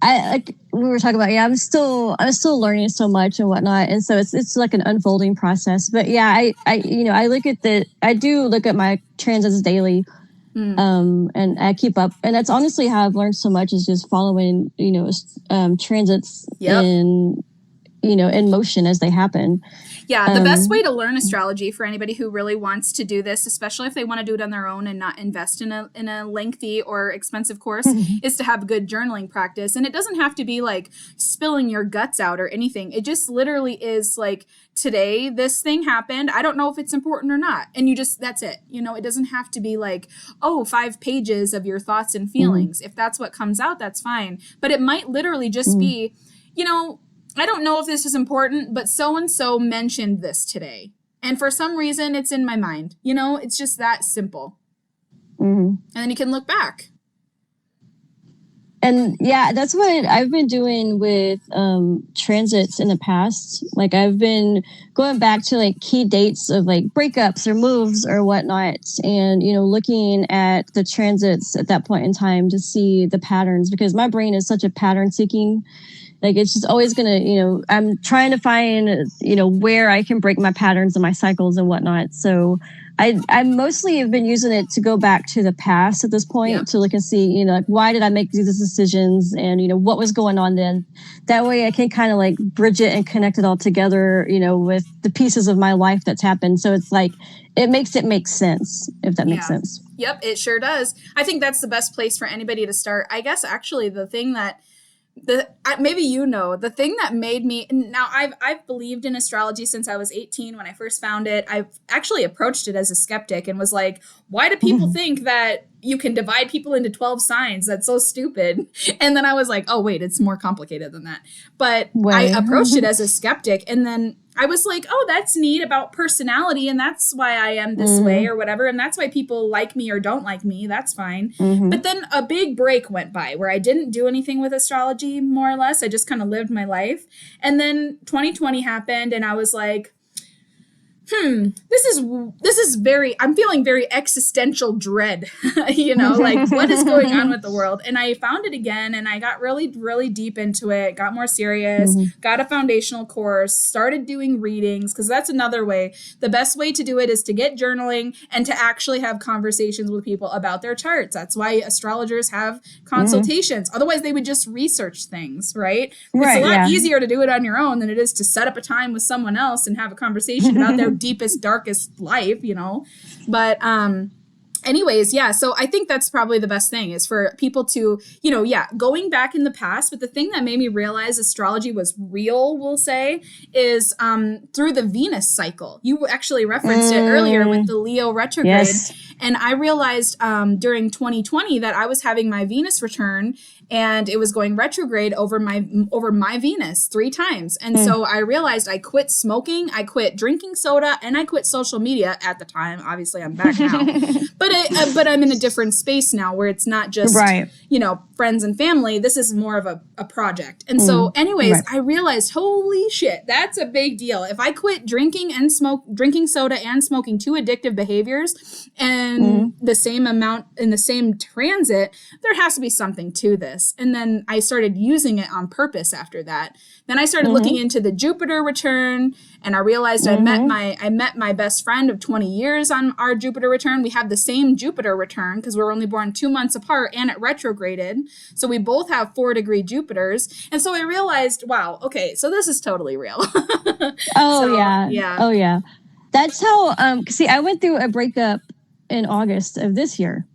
I like we were talking about. Yeah, I'm still learning so much and whatnot, and so it's like an unfolding process. But yeah, I do look at my transits daily, and I keep up, and that's honestly how I've learned so much, is just following transits in in motion as they happen. Yeah, the best way to learn astrology for anybody who really wants to do this, especially if they want to do it on their own and not invest in a lengthy or expensive course, is to have good journaling practice. And it doesn't have to be like spilling your guts out or anything. It just literally is like, today this thing happened. I don't know if it's important or not. And that's it. It doesn't have to be like, 5 pages of your thoughts and feelings. If that's what comes out, that's fine. But it might literally just be, I don't know if this is important, but so-and-so mentioned this today. And for some reason, it's in my mind. It's just that simple. And then you can look back. And yeah, that's what I've been doing with transits in the past. Like I've been going back to like key dates of like breakups or moves or whatnot. And, looking at the transits at that point in time to see the patterns, because my brain is such a pattern seeking. Like it's just always going to, I'm trying to find, where I can break my patterns and my cycles and whatnot. So I mostly have been using it to go back to the past at this point to look and see, like, why did I make these decisions and, what was going on then? That way I can kind of like bridge it and connect it all together, with the pieces of my life that's happened. So it's like, it makes it make sense, if that makes sense. Yep, it sure does. I think that's the best place for anybody to start. I guess actually the thing that the thing that made me, now I've believed in astrology since I was 18 when I first found it. I've actually approached it as a skeptic and was like, why do people think that you can divide people into 12 signs? That's so stupid. And then I was like, oh wait, it's more complicated than that. But I approached it as a skeptic, and then I was like, oh, that's neat about personality, and that's why I am this way or whatever, and that's why people like me or don't like me. That's fine. But then a big break went by where I didn't do anything with astrology, more or less. I just kind of lived my life. And then 2020 happened, and I was like, this is I'm feeling very existential dread, like what is going on with the world? And I found it again, and I got really, really deep into it, got more serious, got a foundational course, started doing readings, because that's another way. The best way to do it is to get journaling and to actually have conversations with people about their charts. That's why astrologers have consultations. Otherwise, they would just research things, right? It's a lot easier to do it on your own than it is to set up a time with someone else and have a conversation about their deepest, darkest life, but anyways, so I think that's probably the best thing is for people to, going back in the past. But the thing that made me realize astrology was real, we'll say, is through the Venus cycle. You actually referenced it earlier with the Leo retrograde. And I realized during 2020 that I was having my Venus return, and it was going retrograde over my Venus 3 times. And so I realized I quit smoking, I quit drinking soda, and I quit social media at the time. Obviously, I'm back now. But I'm in a different space now where it's not just, friends and family. This is more of a project. And so anyways, I realized, holy shit, that's a big deal. If I quit drinking soda and smoking 2 addictive behaviors and the same amount in the same transit, there has to be something to this. And then I started using it on purpose after that. Then I started looking into the Jupiter return, and I realized I met my best friend of 20 years on our Jupiter return. We have the same Jupiter return because we were only born 2 months apart, and it retrograded. So we both have 4-degree Jupiters. And so I realized, wow, okay, so this is totally real. Oh yeah. That's how, see, I went through a breakup in August of this year.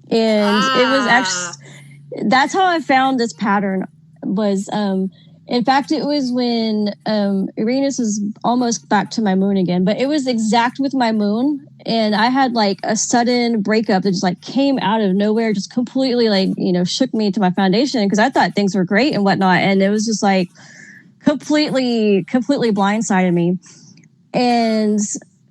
And it was actually, that's how I found this pattern was, in fact, it was when Uranus was almost back to my moon again, but it was exact with my moon. And I had like a sudden breakup that just like came out of nowhere, just completely like, shook me to my foundation because I thought things were great and whatnot. And it was just like completely blindsided me. And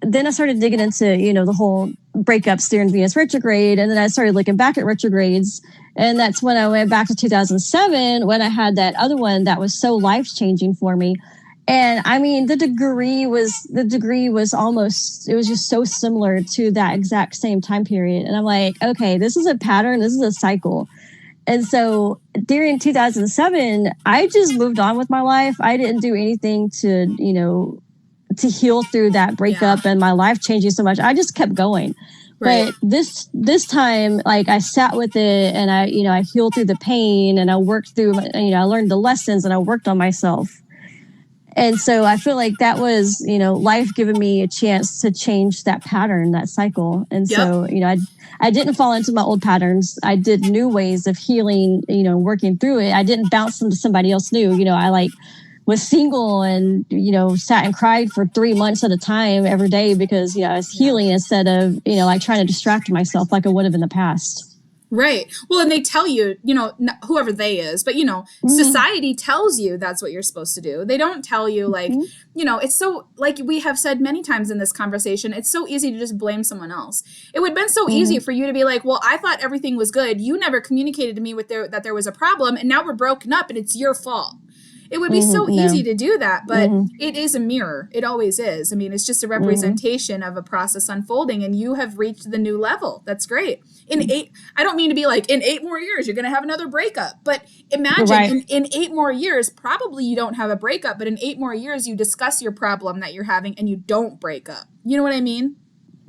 then I started digging into, the whole breakups during Venus retrograde. And then I started looking back at retrogrades. And that's when I went back to 2007 when I had that other one that was so life-changing for me. And I mean, the degree was almost, it was just so similar to that exact same time period. And I'm like, okay, this is a pattern. This is a cycle. And so during 2007, I just moved on with my life. I didn't do anything to heal through that breakup and my life changing so much. I just kept going. Right. But this time, like I sat with it and I healed through the pain and I worked through, I learned the lessons and I worked on myself. And so I feel like that was, life giving me a chance to change that pattern, that cycle. And so, I didn't fall into my old patterns. I did new ways of healing, working through it. I didn't bounce them to somebody else new. I was single and, sat and cried for 3 months at a time every day because, I was healing instead of, trying to distract myself like I would have in the past. Right. Well, and they tell you, whoever they is, but, society tells you that's what you're supposed to do. They don't tell you it's so, like we have said many times in this conversation, it's so easy to just blame someone else. It would have been so easy for you to be like, well, I thought everything was good. You never communicated to me that there was a problem and now we're broken up and it's your fault. It would be so easy to do that, but it is a mirror. It always is. I mean, it's just a representation of a process unfolding, and you have reached the new level. That's great. I don't mean to be like, in 8 more years, you're going to have another breakup. But imagine in 8 more years, probably you don't have a breakup, but in 8 more years, you discuss your problem that you're having and you don't break up. You know what I mean?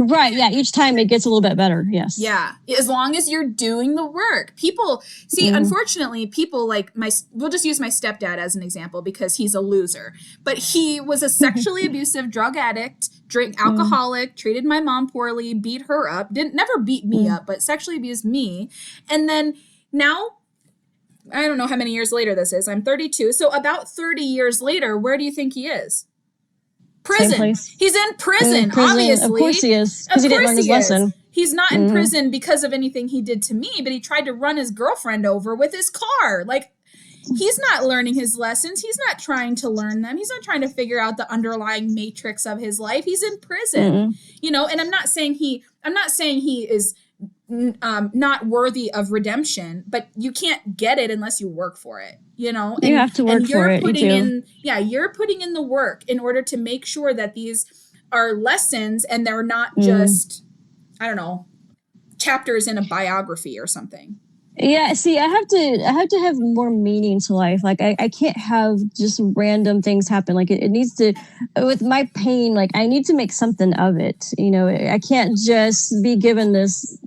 Right. Yeah. Each time it gets a little bit better. Yes. Yeah. As long as you're doing the work. People see, unfortunately, people like we'll just use my stepdad as an example because he's a loser, but he was a sexually abusive drug addict, alcoholic, treated my mom poorly, beat her up, never beat me up, but sexually abused me. And then now, I don't know how many years later this is. I'm 32. So about 30 years later, where do you think he is? Prison. He's in prison, obviously. Of course he is, because he didn't learn his lesson. He's not in prison because of anything he did to me, but he tried to run his girlfriend over with his car. Like, he's not learning his lessons. He's not trying to learn them. He's not trying to figure out the underlying matrix of his life. He's in prison, and I'm not saying he is not worthy of redemption, but you can't get it unless you work for it, and you have to work for it. You're putting in the work in order to make sure that these are lessons and they're not just, I don't know, chapters in a biography or something. Yeah, see, I have to have more meaning to life. Like I can't have just random things happen. Like it needs to, with my pain, like I need to make something of it. I can't just be given this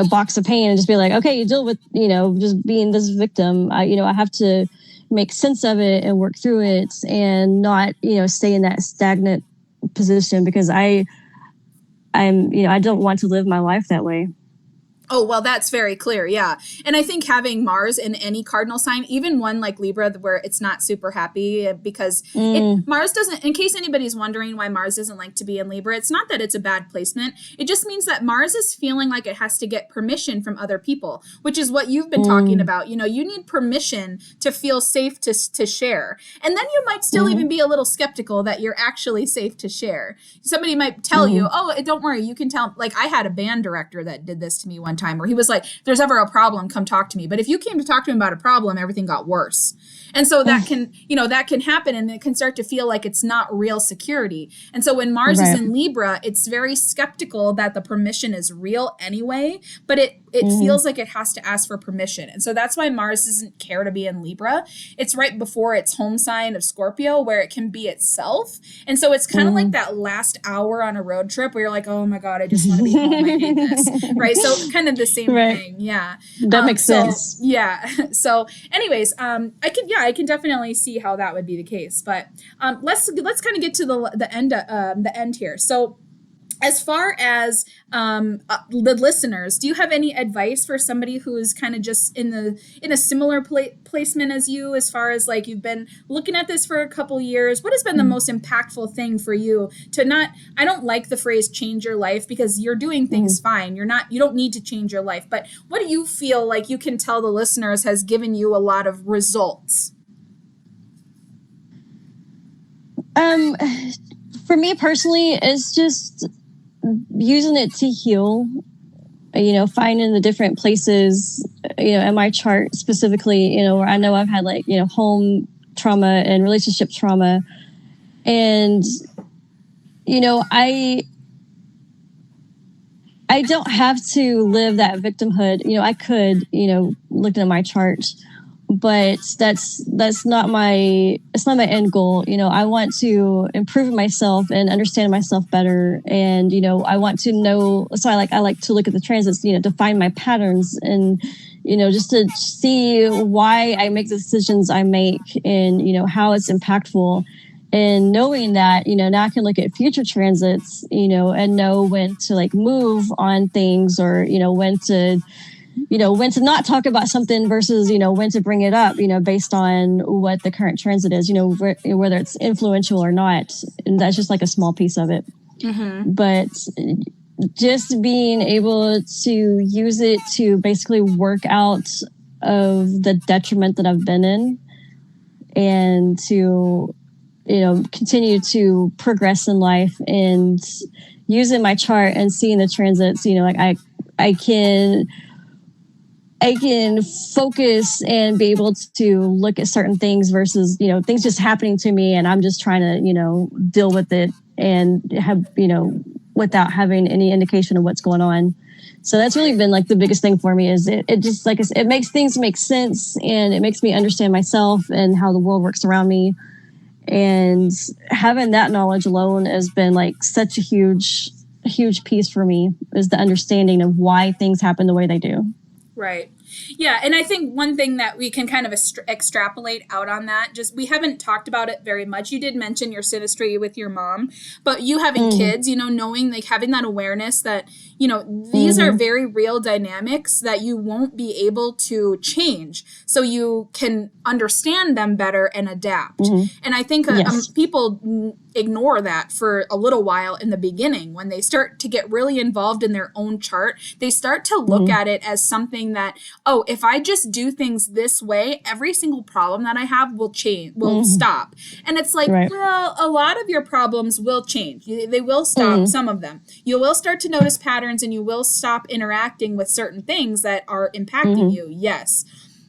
box of pain and just be like, okay, you deal with, just being this victim. I have to make sense of it and work through it and not, stay in that stagnant position because I don't want to live my life that way. Oh, well, that's very clear. Yeah. And I think having Mars in any cardinal sign, even one like Libra, where it's not super happy because Mars doesn't, in case anybody's wondering why Mars doesn't like to be in Libra, it's not that it's a bad placement. It just means that Mars is feeling like it has to get permission from other people, which is what you've been talking about. You need permission to feel safe to share. And then you might still even be a little skeptical that you're actually safe to share. Somebody might tell you, oh, don't worry, you can tell. Like I had a band director that did this to me one time where he was like, if there's ever a problem, come talk to me. But if you came to talk to him about a problem, everything got worse. And so that can happen and it can start to feel like it's not real security. And so when Mars is in Libra, it's very skeptical that the permission is real anyway, but it feels like it has to ask for permission. And so that's why Mars doesn't care to be in Libra. It's right before its home sign of Scorpio where it can be itself. And so it's kind of like that last hour on a road trip where you're like, oh my God, I just want to be home. I hate this. Right. So kind of the same thing. Yeah. That makes sense. Yeah. So anyways, I can definitely see how that would be the case, but let's kind of get to the end here. So as far as the listeners, do you have any advice for somebody who is kind of just in a similar placement as you, as far as like you've been looking at this for a couple years? What has been the most impactful thing for you to not, I don't like the phrase change your life because you're doing things fine. You don't need to change your life, but what do you feel like you can tell the listeners has given you a lot of results? For me personally, it's just using it to heal, finding the different places, in my chart specifically, where I know I've had like, home trauma and relationship trauma. And, I don't have to live that victimhood. I could, looking at my chart, but that's not my end goal. I want to improve myself and understand myself better. And, I want to know, so I like to look at the transits, to find my patterns and, just to see why I make the decisions I make and, how it's impactful. And knowing that, now I can look at future transits, and know when to like move on things, or, when to not talk about something versus, when to bring it up, based on what the current transit is, whether it's influential or not. And that's just like a small piece of it. Mm-hmm. But just being able to use it to basically work out of the detriment that I've been in, and to, continue to progress in life, and using my chart and seeing the transits, like I can focus and be able to look at certain things versus, things just happening to me and I'm just trying to, deal with it and have, without having any indication of what's going on. So that's really been like the biggest thing for me, is it just, like I said, it makes things make sense, and it makes me understand myself and how the world works around me. And having that knowledge alone has been like such a huge piece for me, is the understanding of why things happen the way they do. Right. Yeah. And I think one thing that we can kind of extrapolate out on that, just we haven't talked about it very much. You did mention your synastry with your mom, but you having kids, knowing, like, having that awareness that, these are very real dynamics that you won't be able to change. So you can understand them better and adapt. And I think people ignore that for a little while in the beginning. When they start to get really involved in their own chart, they start to look at it as something that, oh, if I just do things this way, every single problem that I have will change, will stop. And it's like, well, a lot of your problems will change. They will stop, some of them. You will start to notice patterns, and you will stop interacting with certain things that are impacting you. Yes.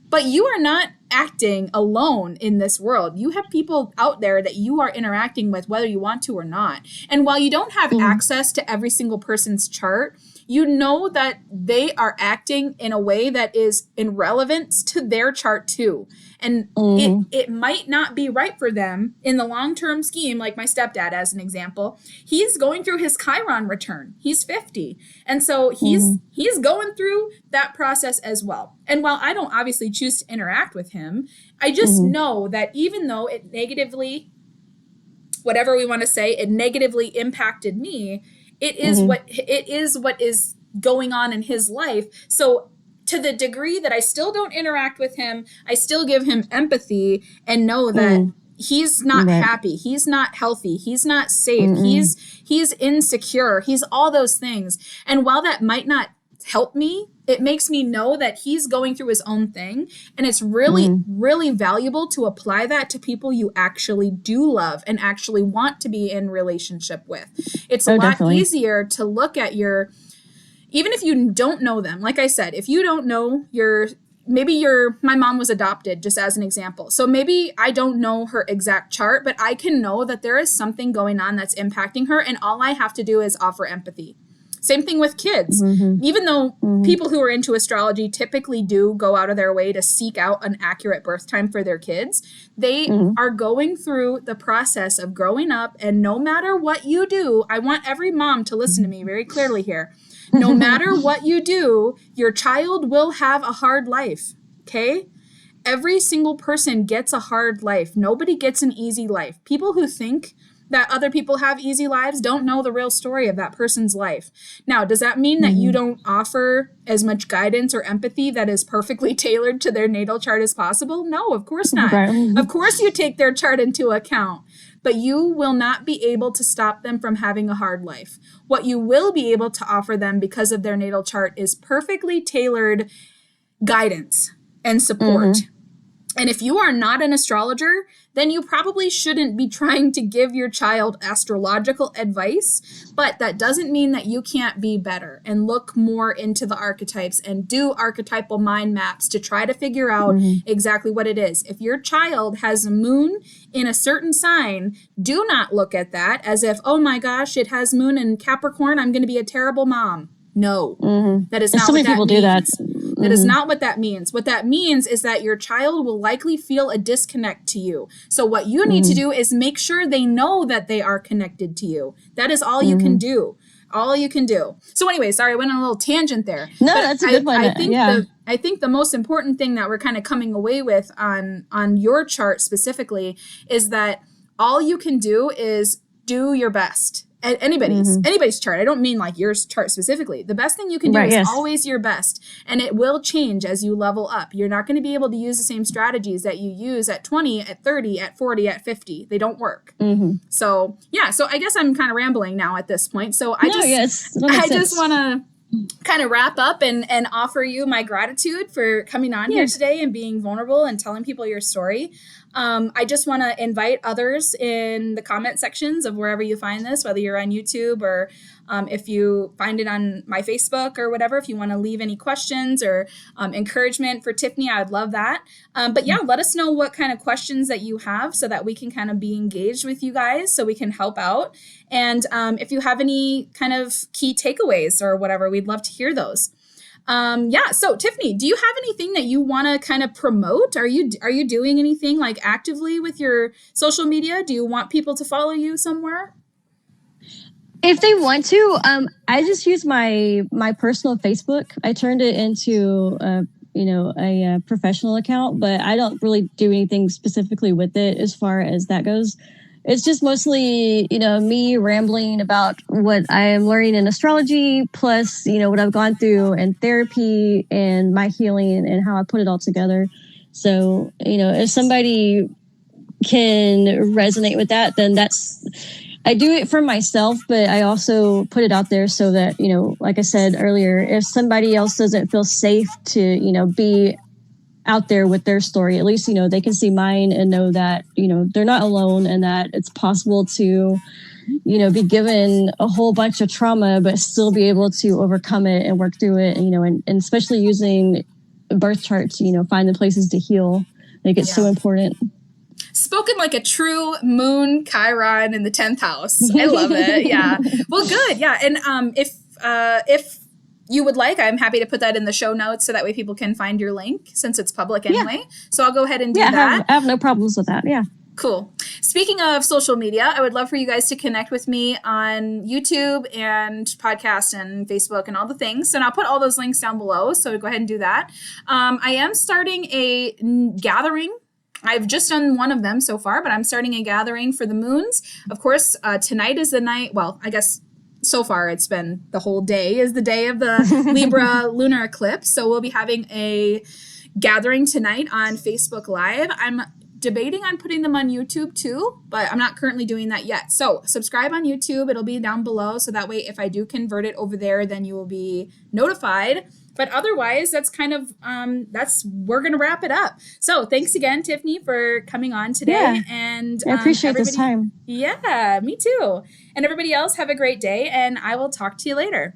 But you are not acting alone in this world. You have people out there that you are interacting with, whether you want to or not. And while you don't have access to every single person's chart, you know that they are acting in a way that is in relevance to their chart too. And it might not be right for them in the long-term scheme. Like my stepdad, as an example, he's going through his Chiron return. He's 50. And so he's going through that process as well. And while I don't obviously choose to interact with him, I just know that even though it negatively, whatever we want to say, it negatively impacted me, it is what is going on in his life. So to the degree that I still don't interact with him, I still give him empathy and know that he's not happy. He's not healthy. He's not safe. He's insecure. He's all those things. And while that might not help me, it makes me know that he's going through his own thing. And it's really, really valuable to apply that to people you actually do love and actually want to be in relationship with. It's a lot easier to look at even if you don't know them. Like I said, if you don't know my mom was adopted, just as an example. So maybe I don't know her exact chart, but I can know that there is something going on that's impacting her. And all I have to do is offer empathy. Same thing with kids. Even though people who are into astrology typically do go out of their way to seek out an accurate birth time for their kids, they are going through the process of growing up. And no matter what you do, I want every mom to listen to me very clearly here. No matter what you do, your child will have a hard life. Okay? Every single person gets a hard life. Nobody gets an easy life. People who think that other people have easy lives don't know the real story of that person's life. Now, does that mean that you don't offer as much guidance or empathy that is perfectly tailored to their natal chart as possible? No, of course not. Of course you take their chart into account, but you will not be able to stop them from having a hard life. What you will be able to offer them because of their natal chart is perfectly tailored guidance and support. And if you are not an astrologer, then you probably shouldn't be trying to give your child astrological advice. But that doesn't mean that you can't be better and look more into the archetypes and do archetypal mind maps to try to figure out exactly what it is. If your child has a moon in a certain sign, do not look at that as if, oh my gosh, it has moon in Capricorn, I'm going to be a terrible mom. No, that is not so what many that people means. do that. That is not what that means. What that means is that your child will likely feel a disconnect to you. So what you need to do is make sure they know that they are connected to you. That is all you can do. All you can do. So anyway, sorry, I went on a little tangent there. No, but that's a good one. I think the most important thing that we're kind of coming away with on your chart specifically is that all you can do is do your best. Anybody's chart. I don't mean like your chart specifically. The best thing you can do is always your best, and it will change as you level up. You're not going to be able to use the same strategies that you use at 20, at 30, at 40, at 50. They don't work. So I guess I'm kind of rambling now at this point. So I just want to kind of wrap up and offer you my gratitude for coming on here today and being vulnerable and telling people your story. I just want to invite others in the comment sections of wherever you find this, whether you're on YouTube or if you find it on my Facebook or whatever, if you want to leave any questions or encouragement for Tifni, I would love that. But yeah, let us know what kind of questions that you have so that we can kind of be engaged with you guys so we can help out. And if you have any kind of key takeaways or whatever, we'd love to hear those. So Tifni, do you have anything that you want to kind of promote? Are you doing anything like actively with your social media? Do you want people to follow you somewhere? If they want to, I just use my personal Facebook. I turned it into a professional account, but I don't really do anything specifically with it as far as that goes. It's just mostly, me rambling about what I am learning in astrology, plus, what I've gone through in therapy and my healing and how I put it all together. So, if somebody can resonate with that, then I do it for myself, but I also put it out there so that, like I said earlier, if somebody else doesn't feel safe to, be out there with their story, at least, they can see mine and know that, they're not alone and that it's possible to, be given a whole bunch of trauma, but still be able to overcome it and work through it, and especially using birth charts, find the places to heal. Like it's so important. Spoken like a true moon Chiron in the 10th house. I love it. Yeah. Well, good. Yeah. And if you would like, I'm happy to put that in the show notes so that way people can find your link since it's public anyway. So I'll go ahead and do that. I have no problems with that. Yeah. Cool. Speaking of social media, I would love for you guys to connect with me on YouTube and podcast and Facebook and all the things. And I'll put all those links down below. So go ahead and do that. I am starting a gathering. I've just done one of them so far, but I'm starting a gathering for the moons. Of course, tonight is the night. Well, I guess so far it's been the whole day is the day of the Libra lunar eclipse. So we'll be having a gathering tonight on Facebook Live. I'm debating on putting them on YouTube too, but I'm not currently doing that yet. So subscribe on YouTube. It'll be down below. So that way, if I do convert it over there, then you will be notified. But otherwise, that's kind of, we're going to wrap it up. So thanks again, Tifni, for coming on today. Yeah, and I appreciate this time. Yeah, me too. And everybody else, have a great day. And I will talk to you later.